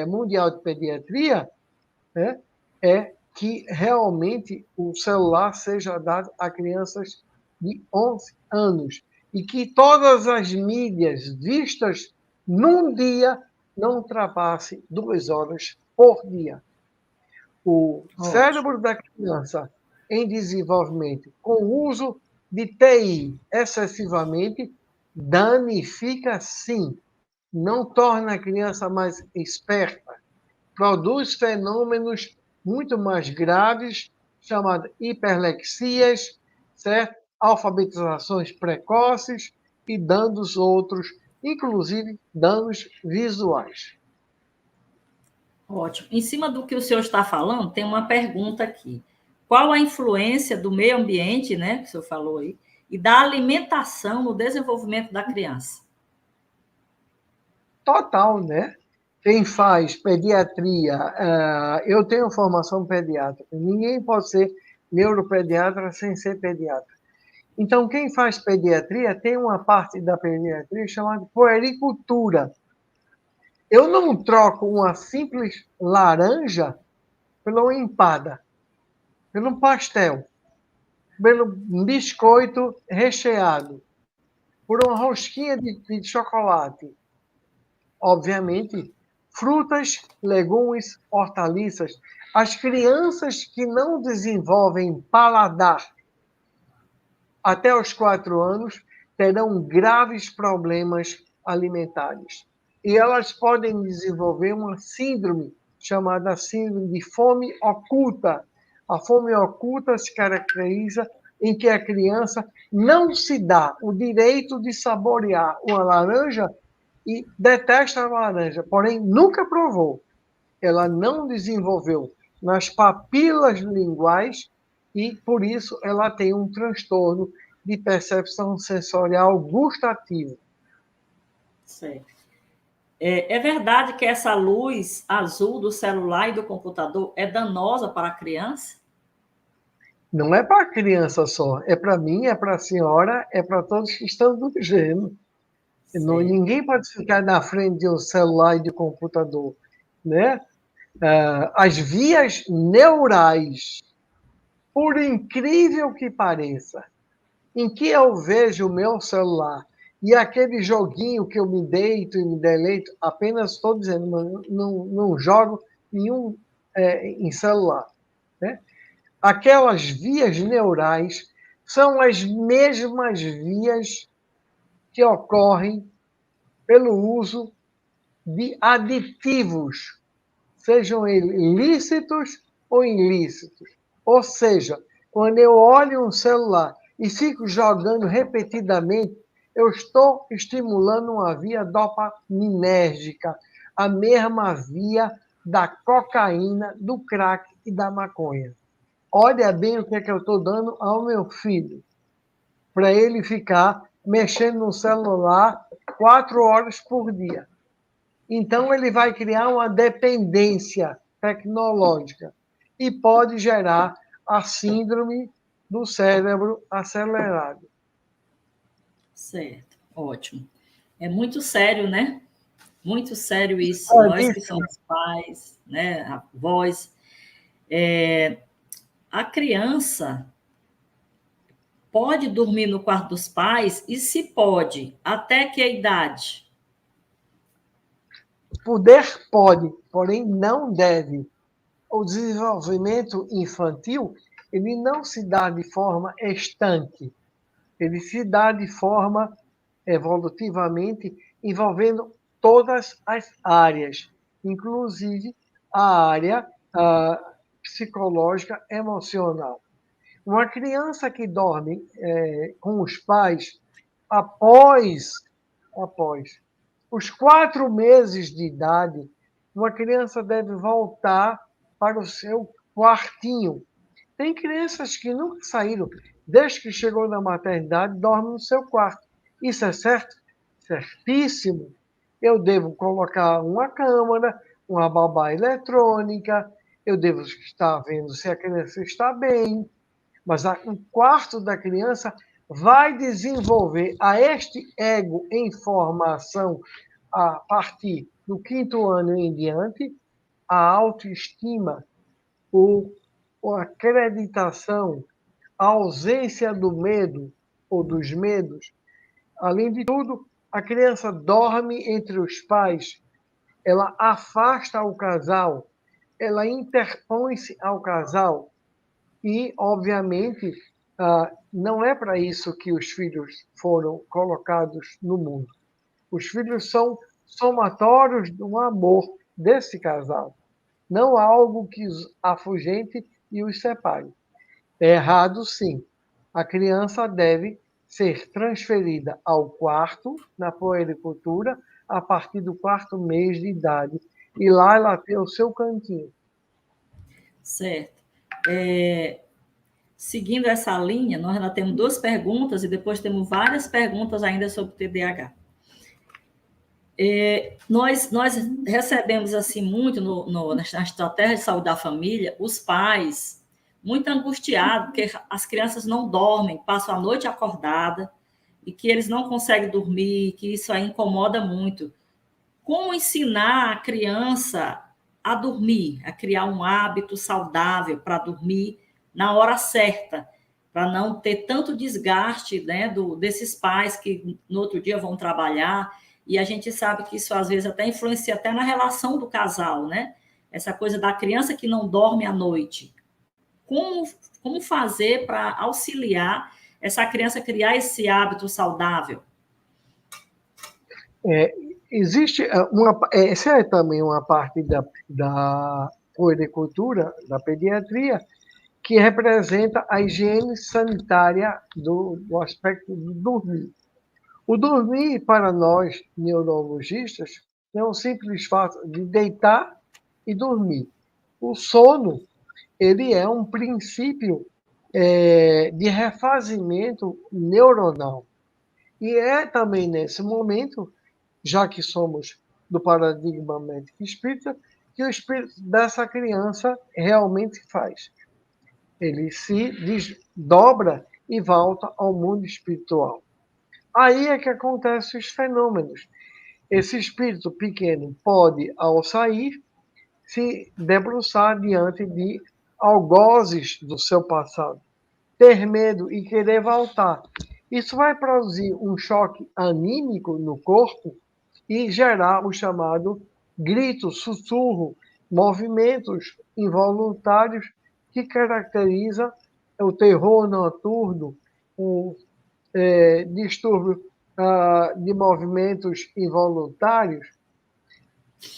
Mundial de Pediatria, né, é que realmente o celular seja dado a crianças de 11 anos e que todas as mídias vistas num dia não ultrapasse 2 horas por dia. O cérebro da criança em desenvolvimento com o uso de TI excessivamente danifica, sim, não torna a criança mais esperta, produz fenômenos muito mais graves, chamados hiperlexias, certo? Alfabetizações precoces e danos outros, inclusive danos visuais. Ótimo. Em cima do que o senhor está falando, tem uma pergunta aqui. Qual a influência do meio ambiente, né, que o senhor falou aí, e da alimentação no desenvolvimento da criança? Total, né? Quem faz pediatria, eu tenho formação pediátrica, ninguém pode ser neuropediatra sem ser pediatra. Então, quem faz pediatria tem uma parte da pediatria chamada puericultura. Eu não troco uma simples laranja pela uma empada, pelo pastel, pelo biscoito recheado, por uma rosquinha de chocolate. Obviamente, frutas, legumes, hortaliças. As crianças que não desenvolvem paladar até os 4 anos terão graves problemas alimentares. E elas podem desenvolver uma síndrome chamada síndrome de fome oculta. A fome oculta se caracteriza em que a criança não se dá o direito de saborear uma laranja e detesta a laranja, porém nunca provou. Ela não desenvolveu nas papilas linguais e, por isso, ela tem um transtorno de percepção sensorial gustativa. Certo. É verdade que essa luz azul do celular e do computador é danosa para a criança? Não é para a criança só, é para mim, é para a senhora, é para todos que estão do gênero. Ninguém pode ficar na frente de um celular e de computador, né? As vias neurais, por incrível que pareça, em que eu vejo o meu celular e aquele joguinho que eu me deito e me deleito, apenas estou dizendo, não jogo nenhum em celular, né? Aquelas vias neurais são as mesmas vias que ocorrem pelo uso de aditivos, sejam eles lícitos ou ilícitos. Ou seja, quando eu olho um celular e fico jogando repetidamente, eu estou estimulando uma via dopaminérgica, a mesma via da cocaína, do crack e da maconha. Olha bem o que é que eu estou dando ao meu filho, para ele ficar mexendo no celular 4 horas por dia. Então, ele vai criar uma dependência tecnológica e pode gerar a síndrome do cérebro acelerado. Certo, ótimo. É muito sério, né? Muito sério isso. Nós que somos pais, né, avós, a criança pode dormir no quarto dos pais e se pode, até que idade? Poder pode, porém não deve. O desenvolvimento infantil, ele não se dá de forma estanque, ele se dá de forma evolutivamente envolvendo todas as áreas, inclusive a área psicológica emocional. Uma criança que dorme com os pais após os 4 meses de idade, uma criança deve voltar para o seu quartinho. Tem crianças que nunca saíram, desde que chegou na maternidade, dormem no seu quarto. Isso é certo? Certíssimo. Eu devo colocar uma câmera, uma babá eletrônica, eu devo estar vendo se a criança está bem, mas o quarto da criança vai desenvolver a este ego em formação a partir do 5º ano em diante, a autoestima, a acreditação, a ausência do medo ou dos medos. Além de tudo, a criança dorme entre os pais, ela afasta o casal, ela interpõe-se ao casal. E, obviamente, não é para isso que os filhos foram colocados no mundo. Os filhos são somatórios do amor desse casal, não algo que os afugente e os separe. É errado, sim. A criança deve ser transferida ao quarto, na puericultura, a partir do 4º mês de idade. E lá ela tem o seu cantinho. Certo. Seguindo essa linha, nós ainda temos 2 perguntas e depois temos várias perguntas ainda sobre o TDAH. Nós recebemos assim muito na estratégia de saúde da família, os pais muito angustiados, porque as crianças não dormem, passam a noite acordada e que eles não conseguem dormir, que isso aí incomoda muito. Como ensinar a criança a dormir, a criar um hábito saudável para dormir na hora certa, para não ter tanto desgaste, né, desses pais que no outro dia vão trabalhar, e a gente sabe que isso às vezes até influencia até na relação do casal, né? Essa coisa da criança que não dorme à noite. Como fazer para auxiliar essa criança a criar esse hábito saudável? Existe essa é também uma parte da puericultura, da pediatria, que representa a higiene sanitária do aspecto do dormir. O dormir, para nós, neurologistas, é um simples fato de deitar e dormir. O sono, ele é um princípio de refazimento neuronal. E é também nesse momento, já que somos do paradigma médico espírita, que o espírito dessa criança realmente faz. Ele se desdobra e volta ao mundo espiritual. Aí é que acontecem os fenômenos. Esse espírito pequeno pode, ao sair, se debruçar diante de algozes do seu passado, ter medo e querer voltar. Isso vai produzir um choque anímico no corpo e gerar o chamado grito, sussurro, movimentos involuntários que caracteriza o terror noturno, o distúrbio de movimentos involuntários.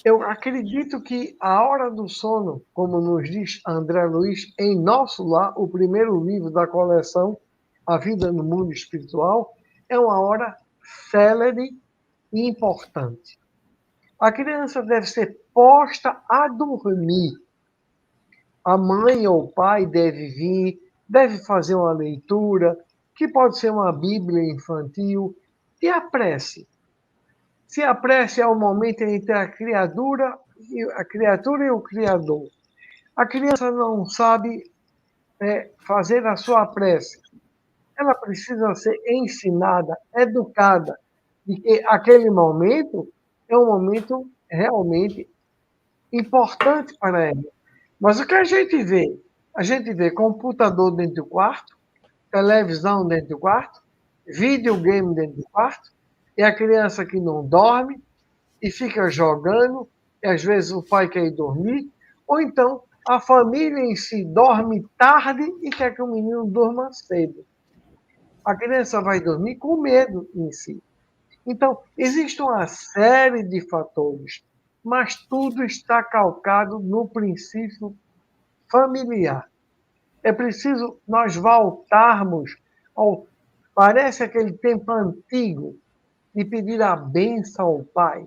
Eu acredito que a hora do sono, como nos diz André Luiz, em Nosso Lar, o primeiro livro da coleção A Vida no Mundo Espiritual, é uma hora célere e importante. A criança deve ser posta a dormir. A mãe ou o pai deve vir, deve fazer uma leitura, que pode ser uma Bíblia infantil, e a prece. Se a prece é o momento entre a criatura e o Criador. A criança não sabe fazer a sua prece. ela precisa ser ensinada, educada, de que aquele momento é um momento realmente importante para ela. Mas o que a gente vê? A gente vê computador dentro do quarto, televisão dentro do quarto, videogame dentro do quarto, e a criança que não dorme e fica jogando, e às vezes o pai quer ir dormir, ou então a família em si dorme tarde e quer que o menino durma cedo. A criança vai dormir com medo em si. Então, existe uma série de fatores, mas tudo está calcado no princípio familiar. É preciso nós voltarmos ao. Parece aquele tempo antigo de pedir a bênção ao pai.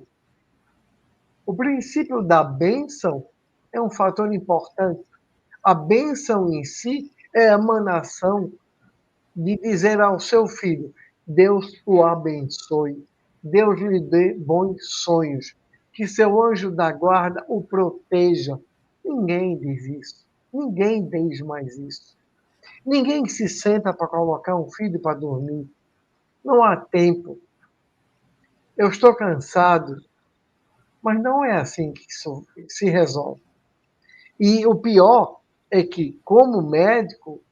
O princípio da bênção é um fator importante. A bênção em si é a emanação de dizer ao seu filho: Deus o abençoe, Deus lhe dê bons sonhos, que seu anjo da guarda o proteja. Ninguém diz isso. Ninguém diz mais isso. Ninguém se senta para colocar um filho para dormir. Não há tempo. Eu estou cansado, mas não é assim que isso se resolve. E o pior é que, como médico,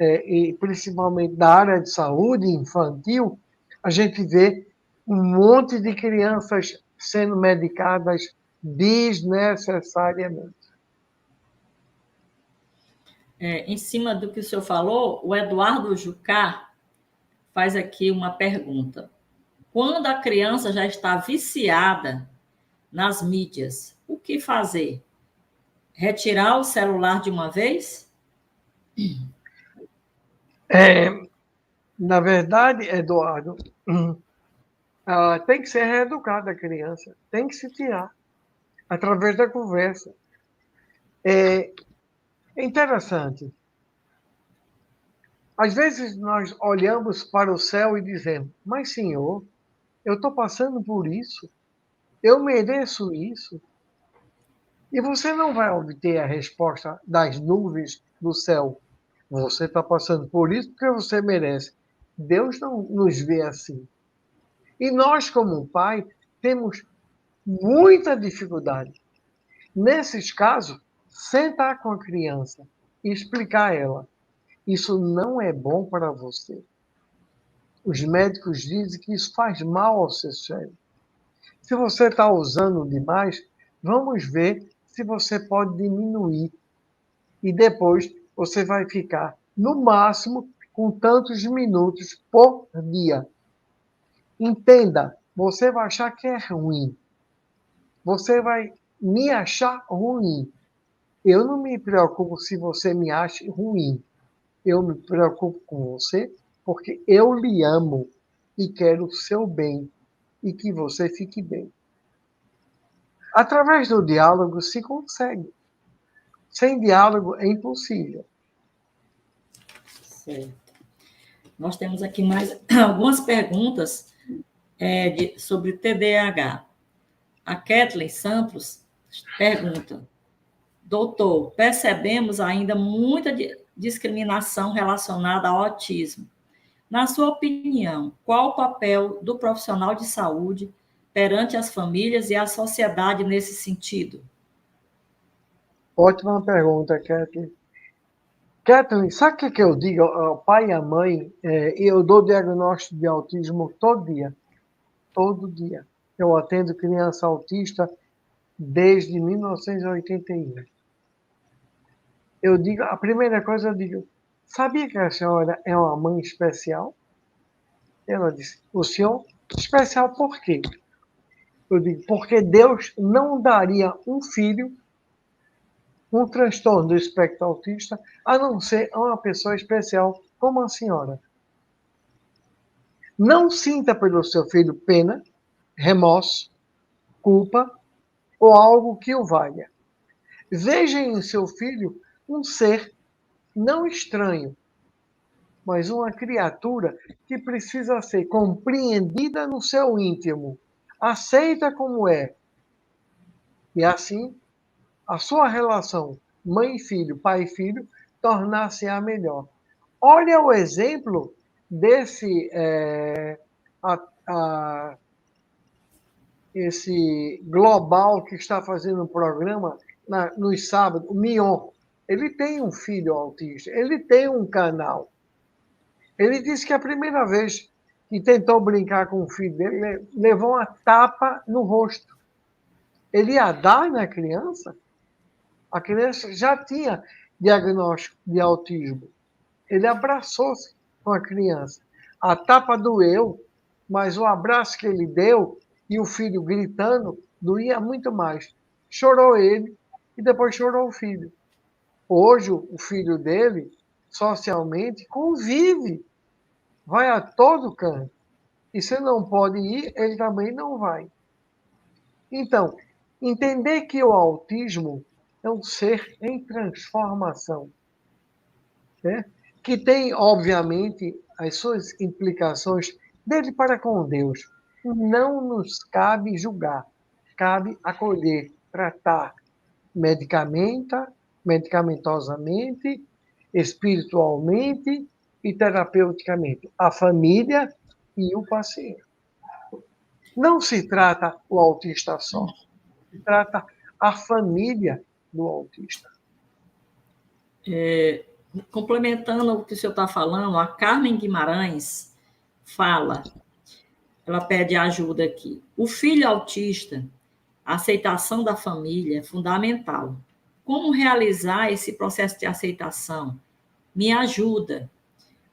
e principalmente da área de saúde infantil, a gente vê um monte de crianças sendo medicadas desnecessariamente. Em cima do que o senhor falou, o Eduardo Jucá faz aqui uma pergunta. Quando a criança já está viciada nas mídias, o que fazer? Retirar o celular de uma vez? Na verdade, Eduardo, tem que ser reeducada a criança, tem que se tirar, através da conversa. É interessante. Às vezes nós olhamos para o céu e dizemos: Mas, Senhor, eu estou passando por isso, eu mereço isso. E você não vai obter a resposta das nuvens do céu. Você está passando por isso porque você merece. Deus não nos vê assim. E nós, como pai, temos muita dificuldade. Nesses casos, sentar com a criança e explicar a ela: isso não é bom para você. Os médicos dizem que isso faz mal ao seu cérebro. Se você está usando demais, vamos ver se você pode diminuir. E depois você vai ficar, no máximo, com tantos minutos por dia. Entenda, você vai achar que é ruim. Você vai me achar ruim. Eu não me preocupo se você me acha ruim. Eu me preocupo com você porque eu lhe amo e quero o seu bem e que você fique bem. Através do diálogo se consegue. Sem diálogo é impossível. Certo. Nós temos aqui mais algumas perguntas sobre TDAH. A Kathleen Santos pergunta: doutor, percebemos ainda muita discriminação relacionada ao autismo. Na sua opinião, qual o papel do profissional de saúde perante as famílias e a sociedade nesse sentido? Ótima pergunta, Kathleen. Kathleen, sabe o que eu digo ao pai e à mãe? Eu dou diagnóstico de autismo todo dia. Todo dia. Eu atendo criança autista desde 1981. Eu digo, a primeira coisa eu digo: sabia que a senhora é uma mãe especial? Ela disse: o senhor? Especial por quê? Eu digo: porque Deus não daria um filho com um transtorno do espectro autista a não ser a uma pessoa especial como a senhora. Não sinta pelo seu filho pena, remorso, culpa ou algo que o valha. Veja em seu filho um ser não estranho, mas uma criatura que precisa ser compreendida no seu íntimo, aceita como é. E assim, a sua relação mãe e filho, pai e filho, tornar-se a melhor. Olha o exemplo desse esse global que está fazendo o programa nos sábados, o Mion, ele tem um filho autista, ele tem um canal. Ele disse que a primeira vez que tentou brincar com o filho dele, levou uma tapa no rosto. Ele ia dar na criança? A criança já tinha diagnóstico de autismo. Ele abraçou-se com a criança. A tapa doeu, mas o abraço que ele deu e o filho gritando doía muito mais. Chorou ele e depois chorou o filho. Hoje, o filho dele, socialmente, convive, vai a todo canto. E se não pode ir, ele também não vai. Então, entender que o autismo é um ser em transformação, né? Que tem, obviamente, as suas implicações dele para com Deus. Não nos cabe julgar, cabe acolher, tratar medicamentosamente, espiritualmente e terapeuticamente a família e o paciente. Não se trata o autista só, se trata a família do autista. Complementando o que o senhor está falando, a Carmen Guimarães fala, ela pede ajuda aqui. O filho autista, a aceitação da família é fundamental. Como realizar esse processo de aceitação? Me ajuda.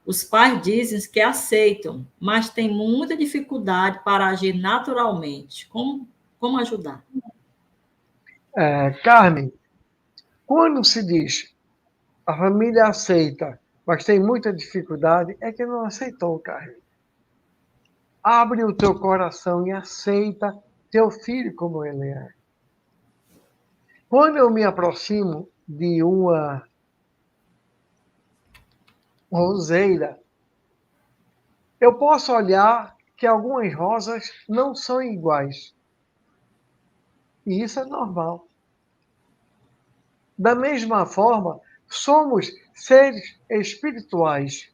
Os pais dizem que aceitam, mas têm muita dificuldade para agir naturalmente. Como ajudar? Carmen, quando se diz a família aceita, mas tem muita dificuldade, é que não aceitou, Carmen. Abre o teu coração e aceita teu filho como ele é. Quando eu me aproximo de uma roseira, eu posso olhar que algumas rosas não são iguais. E isso é normal. Da mesma forma, somos seres espirituais,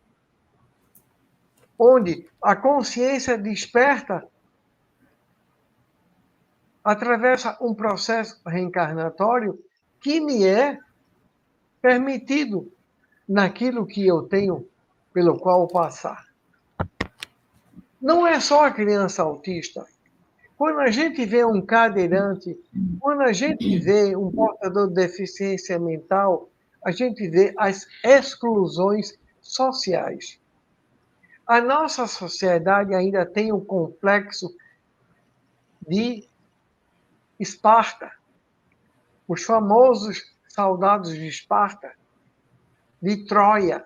onde a consciência desperta atravessa um processo reencarnatório que me é permitido naquilo que eu tenho pelo qual passar. Não é só a criança autista. Quando a gente vê um cadeirante, quando a gente vê um portador de deficiência mental, a gente vê as exclusões sociais. A nossa sociedade ainda tem um complexo de Esparta, os famosos soldados de Esparta, de Troia.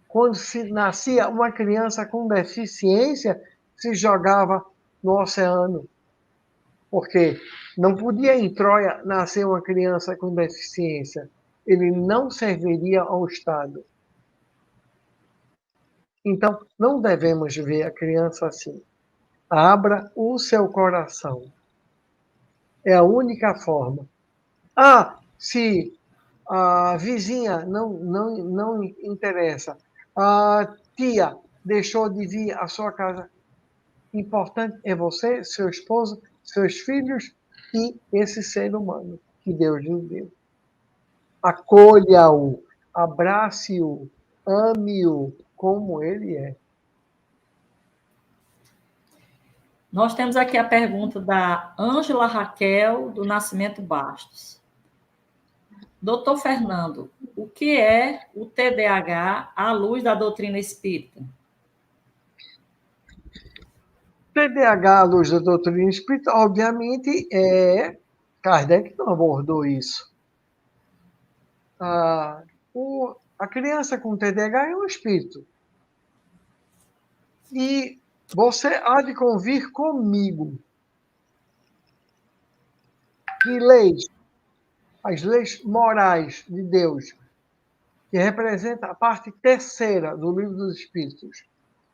Quando se nascia uma criança com deficiência, se jogava no oceano, porque não podia em Troia nascer uma criança com deficiência. Ele não serviria ao Estado. Então, não devemos ver a criança assim. Abra o seu coração. É a única forma. Se a vizinha não interessa, a tia deixou de vir à sua casa, importante é você, seu esposo, seus filhos e esse ser humano que Deus lhe deu. Acolha-o, abrace-o, ame-o como ele é. Nós temos aqui a pergunta da Ângela Raquel, do Nascimento Bastos. Doutor Fernando, o que é o TDAH à luz da doutrina espírita? TDAH à luz da doutrina espírita, obviamente, Kardec não abordou isso. A criança com TDAH é um espírito. E você há de convir comigo que as leis morais de Deus, que representa a parte terceira do livro dos Espíritos,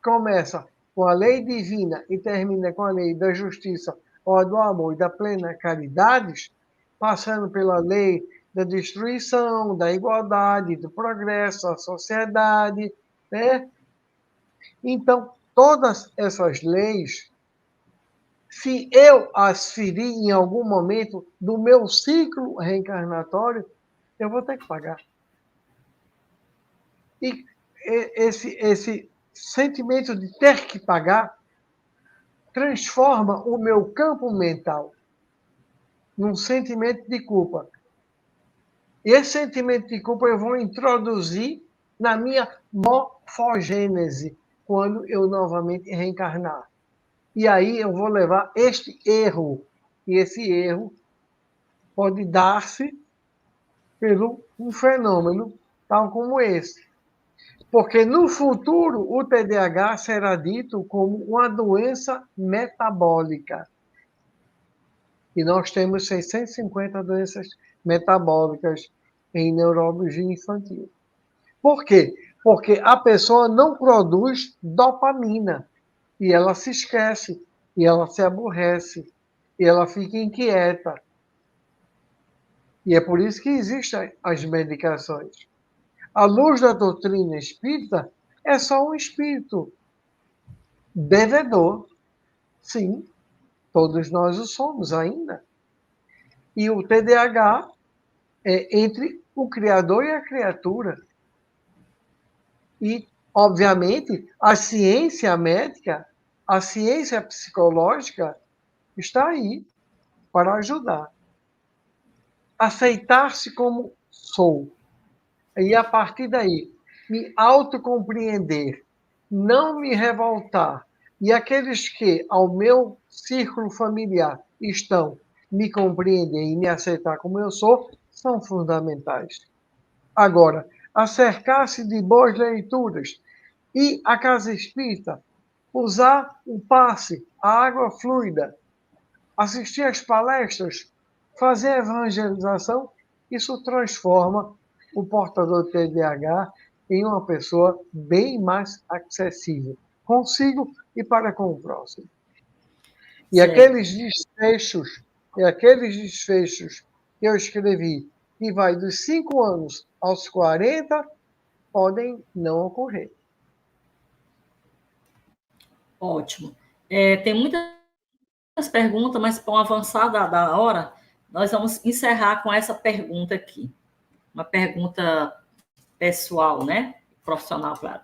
começa com a lei divina e termina com a lei da justiça, ou do amor e da plena caridade, passando pela lei da destruição, da igualdade, do progresso, da sociedade, né? Então, todas essas leis, se eu as ferir em algum momento do meu ciclo reencarnatório, eu vou ter que pagar. E esse sentimento de ter que pagar transforma o meu campo mental num sentimento de culpa. E esse sentimento de culpa eu vou introduzir na minha morfogênese, quando eu novamente reencarnar. E aí eu vou levar este erro. E esse erro pode dar-se por um fenômeno tal como esse. Porque no futuro o TDAH será dito como uma doença metabólica. E nós temos 650 doenças metabólicas em neurologia infantil. Por quê? Porque a pessoa não produz dopamina. E ela se esquece, e ela se aborrece, e ela fica inquieta. E é por isso que existem as medicações. À luz da doutrina espírita, é só um espírito devedor. Sim, todos nós o somos ainda. E o TDAH é entre o criador e a criatura. E, obviamente, a ciência médica, a ciência psicológica está aí para ajudar. Aceitar-se como sou. E, a partir daí, me autocompreender, não me revoltar. E aqueles que, ao meu círculo familiar, estão me compreender e me aceitar como eu sou, são fundamentais. Agora, acercar-se de boas leituras e a casa espírita, usar o passe, a água fluida, assistir às palestras, fazer evangelização, isso transforma o portador de TDAH em uma pessoa bem mais acessível, consigo e para com o próximo. E aqueles desfechos que eu escrevi, que vai dos 5 anos aos 40, podem não ocorrer. Ótimo. Tem muitas perguntas, mas para avançar da hora, nós vamos encerrar com essa pergunta aqui. Uma pergunta pessoal, né? Profissional, claro.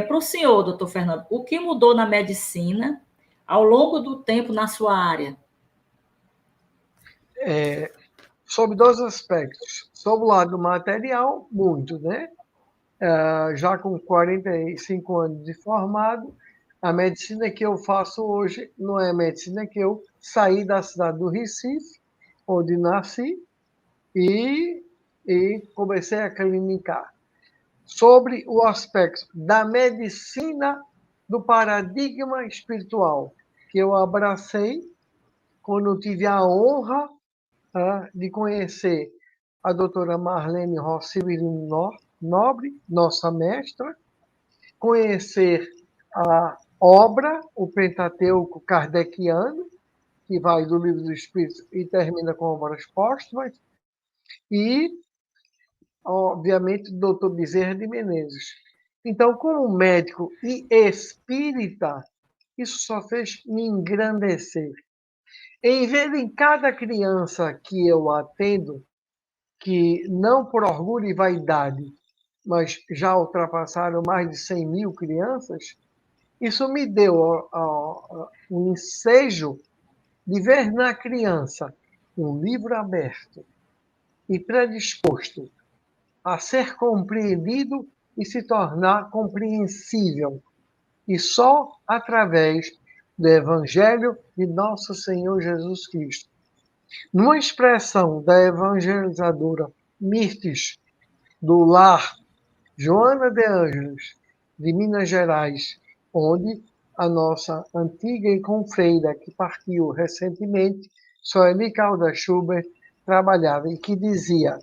Para o senhor, doutor Fernando, o que mudou na medicina ao longo do tempo na sua área? Sobre dois aspectos. Sobre o lado material, muito, né? Já com 45 anos de formado, a medicina que eu faço hoje não é a medicina que eu saí da cidade do Recife, onde nasci, e comecei a clinicar. Sobre o aspecto da medicina do paradigma espiritual, que eu abracei quando eu tive a honra de conhecer a doutora Marlene Rossi Nobre, nossa mestra, conhecer a obra, o Pentateuco Kardeciano, que vai do Livro dos Espíritos e termina com obras póstumas, e, obviamente, do Dr. Bezerra de Menezes. Então, como médico e espírita, isso só fez me engrandecer. Em ver em cada criança que eu atendo, que não por orgulho e vaidade, mas já ultrapassaram mais de 100 mil crianças, isso me deu um ensejo de ver na criança um livro aberto e predisposto a ser compreendido e se tornar compreensível. E só através do Evangelho de Nosso Senhor Jesus Cristo. Numa expressão da evangelizadora Mirtes, do lar Joana de Ângeles, de Minas Gerais, onde a nossa antiga e confreira, que partiu recentemente, Soeli Caldas Schubert, trabalhava e que dizia: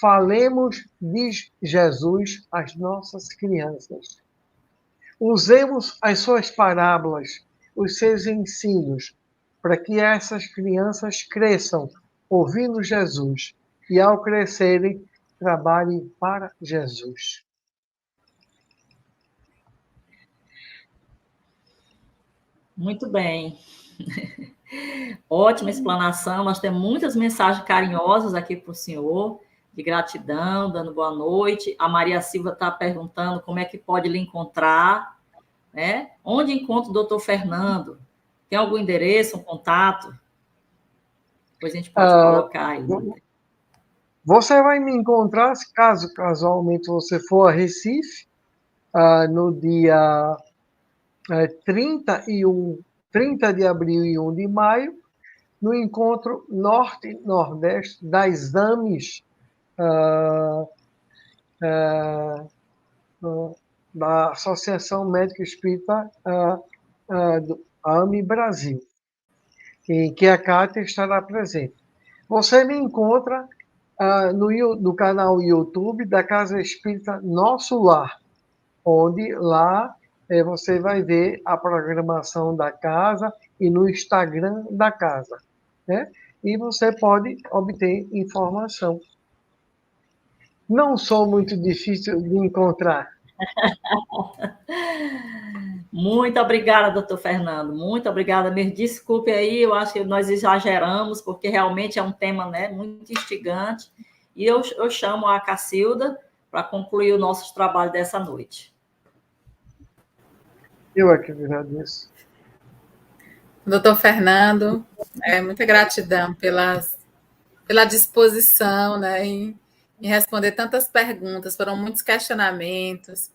falemos de Jesus às nossas crianças. Usemos as suas parábolas, os seus ensinos, para que essas crianças cresçam ouvindo Jesus e, ao crescerem, trabalhem para Jesus. Muito bem. Ótima explanação. Nós temos muitas mensagens carinhosas aqui para o senhor, de gratidão, dando boa noite. A Maria Silva está perguntando como é que pode lhe encontrar, né? Onde encontra o doutor Fernando? Tem algum endereço, um contato? Depois a gente pode colocar aí. Você vai me encontrar, caso casualmente você for a Recife, no dia 30 de abril e 1 de maio, no encontro Norte-Nordeste das AMES, da Associação Médica Espírita do AME Brasil, em que a Cátia estará presente. Você me encontra no canal YouTube da Casa Espírita Nosso Lar, onde lá você vai ver a programação da casa e no Instagram da casa, né? E você pode obter informação. Não sou muito difícil de encontrar. Muito obrigada, doutor Fernando. Muito obrigada mesmo. Desculpe aí, eu acho que nós exageramos, porque realmente é um tema, né, muito instigante. E eu chamo a Cacilda para concluir o nosso trabalho dessa noite. Eu é que agradeço. Doutor Fernando, muita gratidão pela disposição, né, em responder tantas perguntas, foram muitos questionamentos.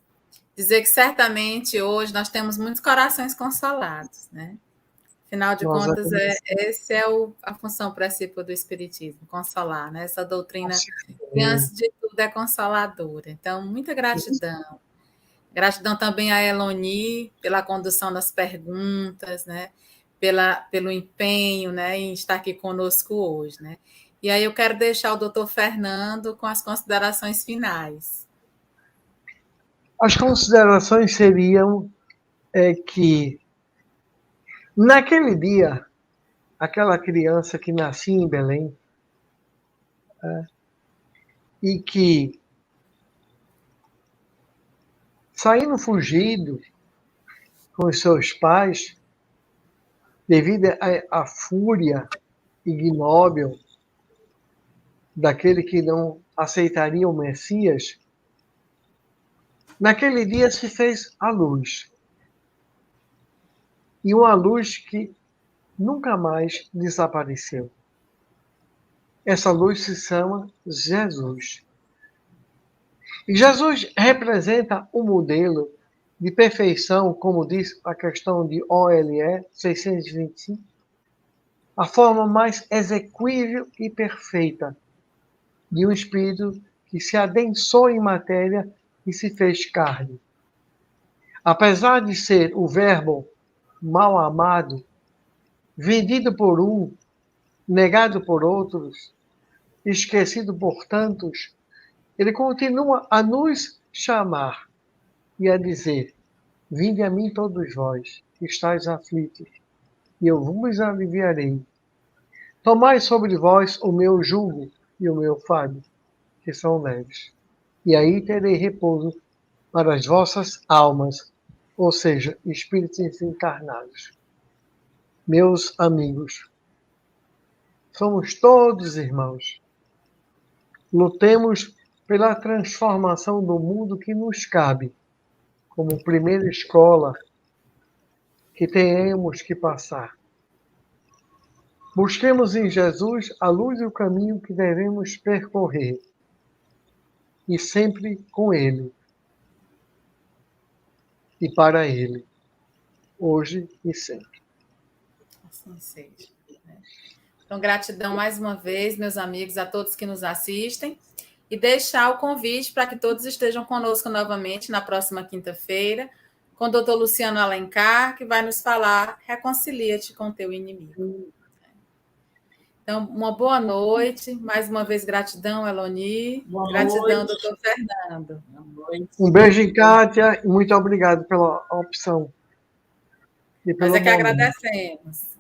Dizer que certamente hoje nós temos muitos corações consolados, né? Afinal de contas, essa é a função principal do Espiritismo, consolar, né? Essa doutrina que, antes de tudo, é consoladora. Então, muita gratidão. Gratidão também a Eloni pela condução das perguntas, né? Pelo empenho, né, em estar aqui conosco hoje, né? E aí eu quero deixar o doutor Fernando com as considerações finais. As considerações seriam que, naquele dia, aquela criança que nascia em Belém, e que, saindo fugido com os seus pais, devido à fúria ignóbil daquele que não aceitaria o Messias, naquele dia se fez a luz. E uma luz que nunca mais desapareceu. Essa luz se chama Jesus. E Jesus representa um modelo de perfeição, como diz a questão de OLE 625, a forma mais exequível e perfeita de um espírito que se adensou em matéria e se fez carne. Apesar de ser o verbo mal amado, vendido por um, negado por outros, esquecido por tantos, ele continua a nos chamar e a dizer: vinde a mim todos vós, que estáis aflitos, e eu vos aliviarei. Tomai sobre vós o meu jugo e o meu fardo, que são leves. E aí terei repouso para as vossas almas, ou seja, espíritos encarnados. Meus amigos, somos todos irmãos. Lutemos pela transformação do mundo que nos cabe, como primeira escola que tenhamos que passar. Busquemos em Jesus a luz e o caminho que devemos percorrer, e sempre com Ele e para Ele, hoje e sempre. Assim seja. Então, gratidão mais uma vez, meus amigos, a todos que nos assistem, e deixar o convite para que todos estejam conosco novamente na próxima quinta-feira, com o doutor Luciano Alencar, que vai nos falar Reconcilia-te com teu inimigo. Então, uma boa noite. Mais uma vez, gratidão, Eloni. Gratidão, doutor Fernando. Um beijo, Kátia, e muito obrigado pela opção. Nós é que agradecemos.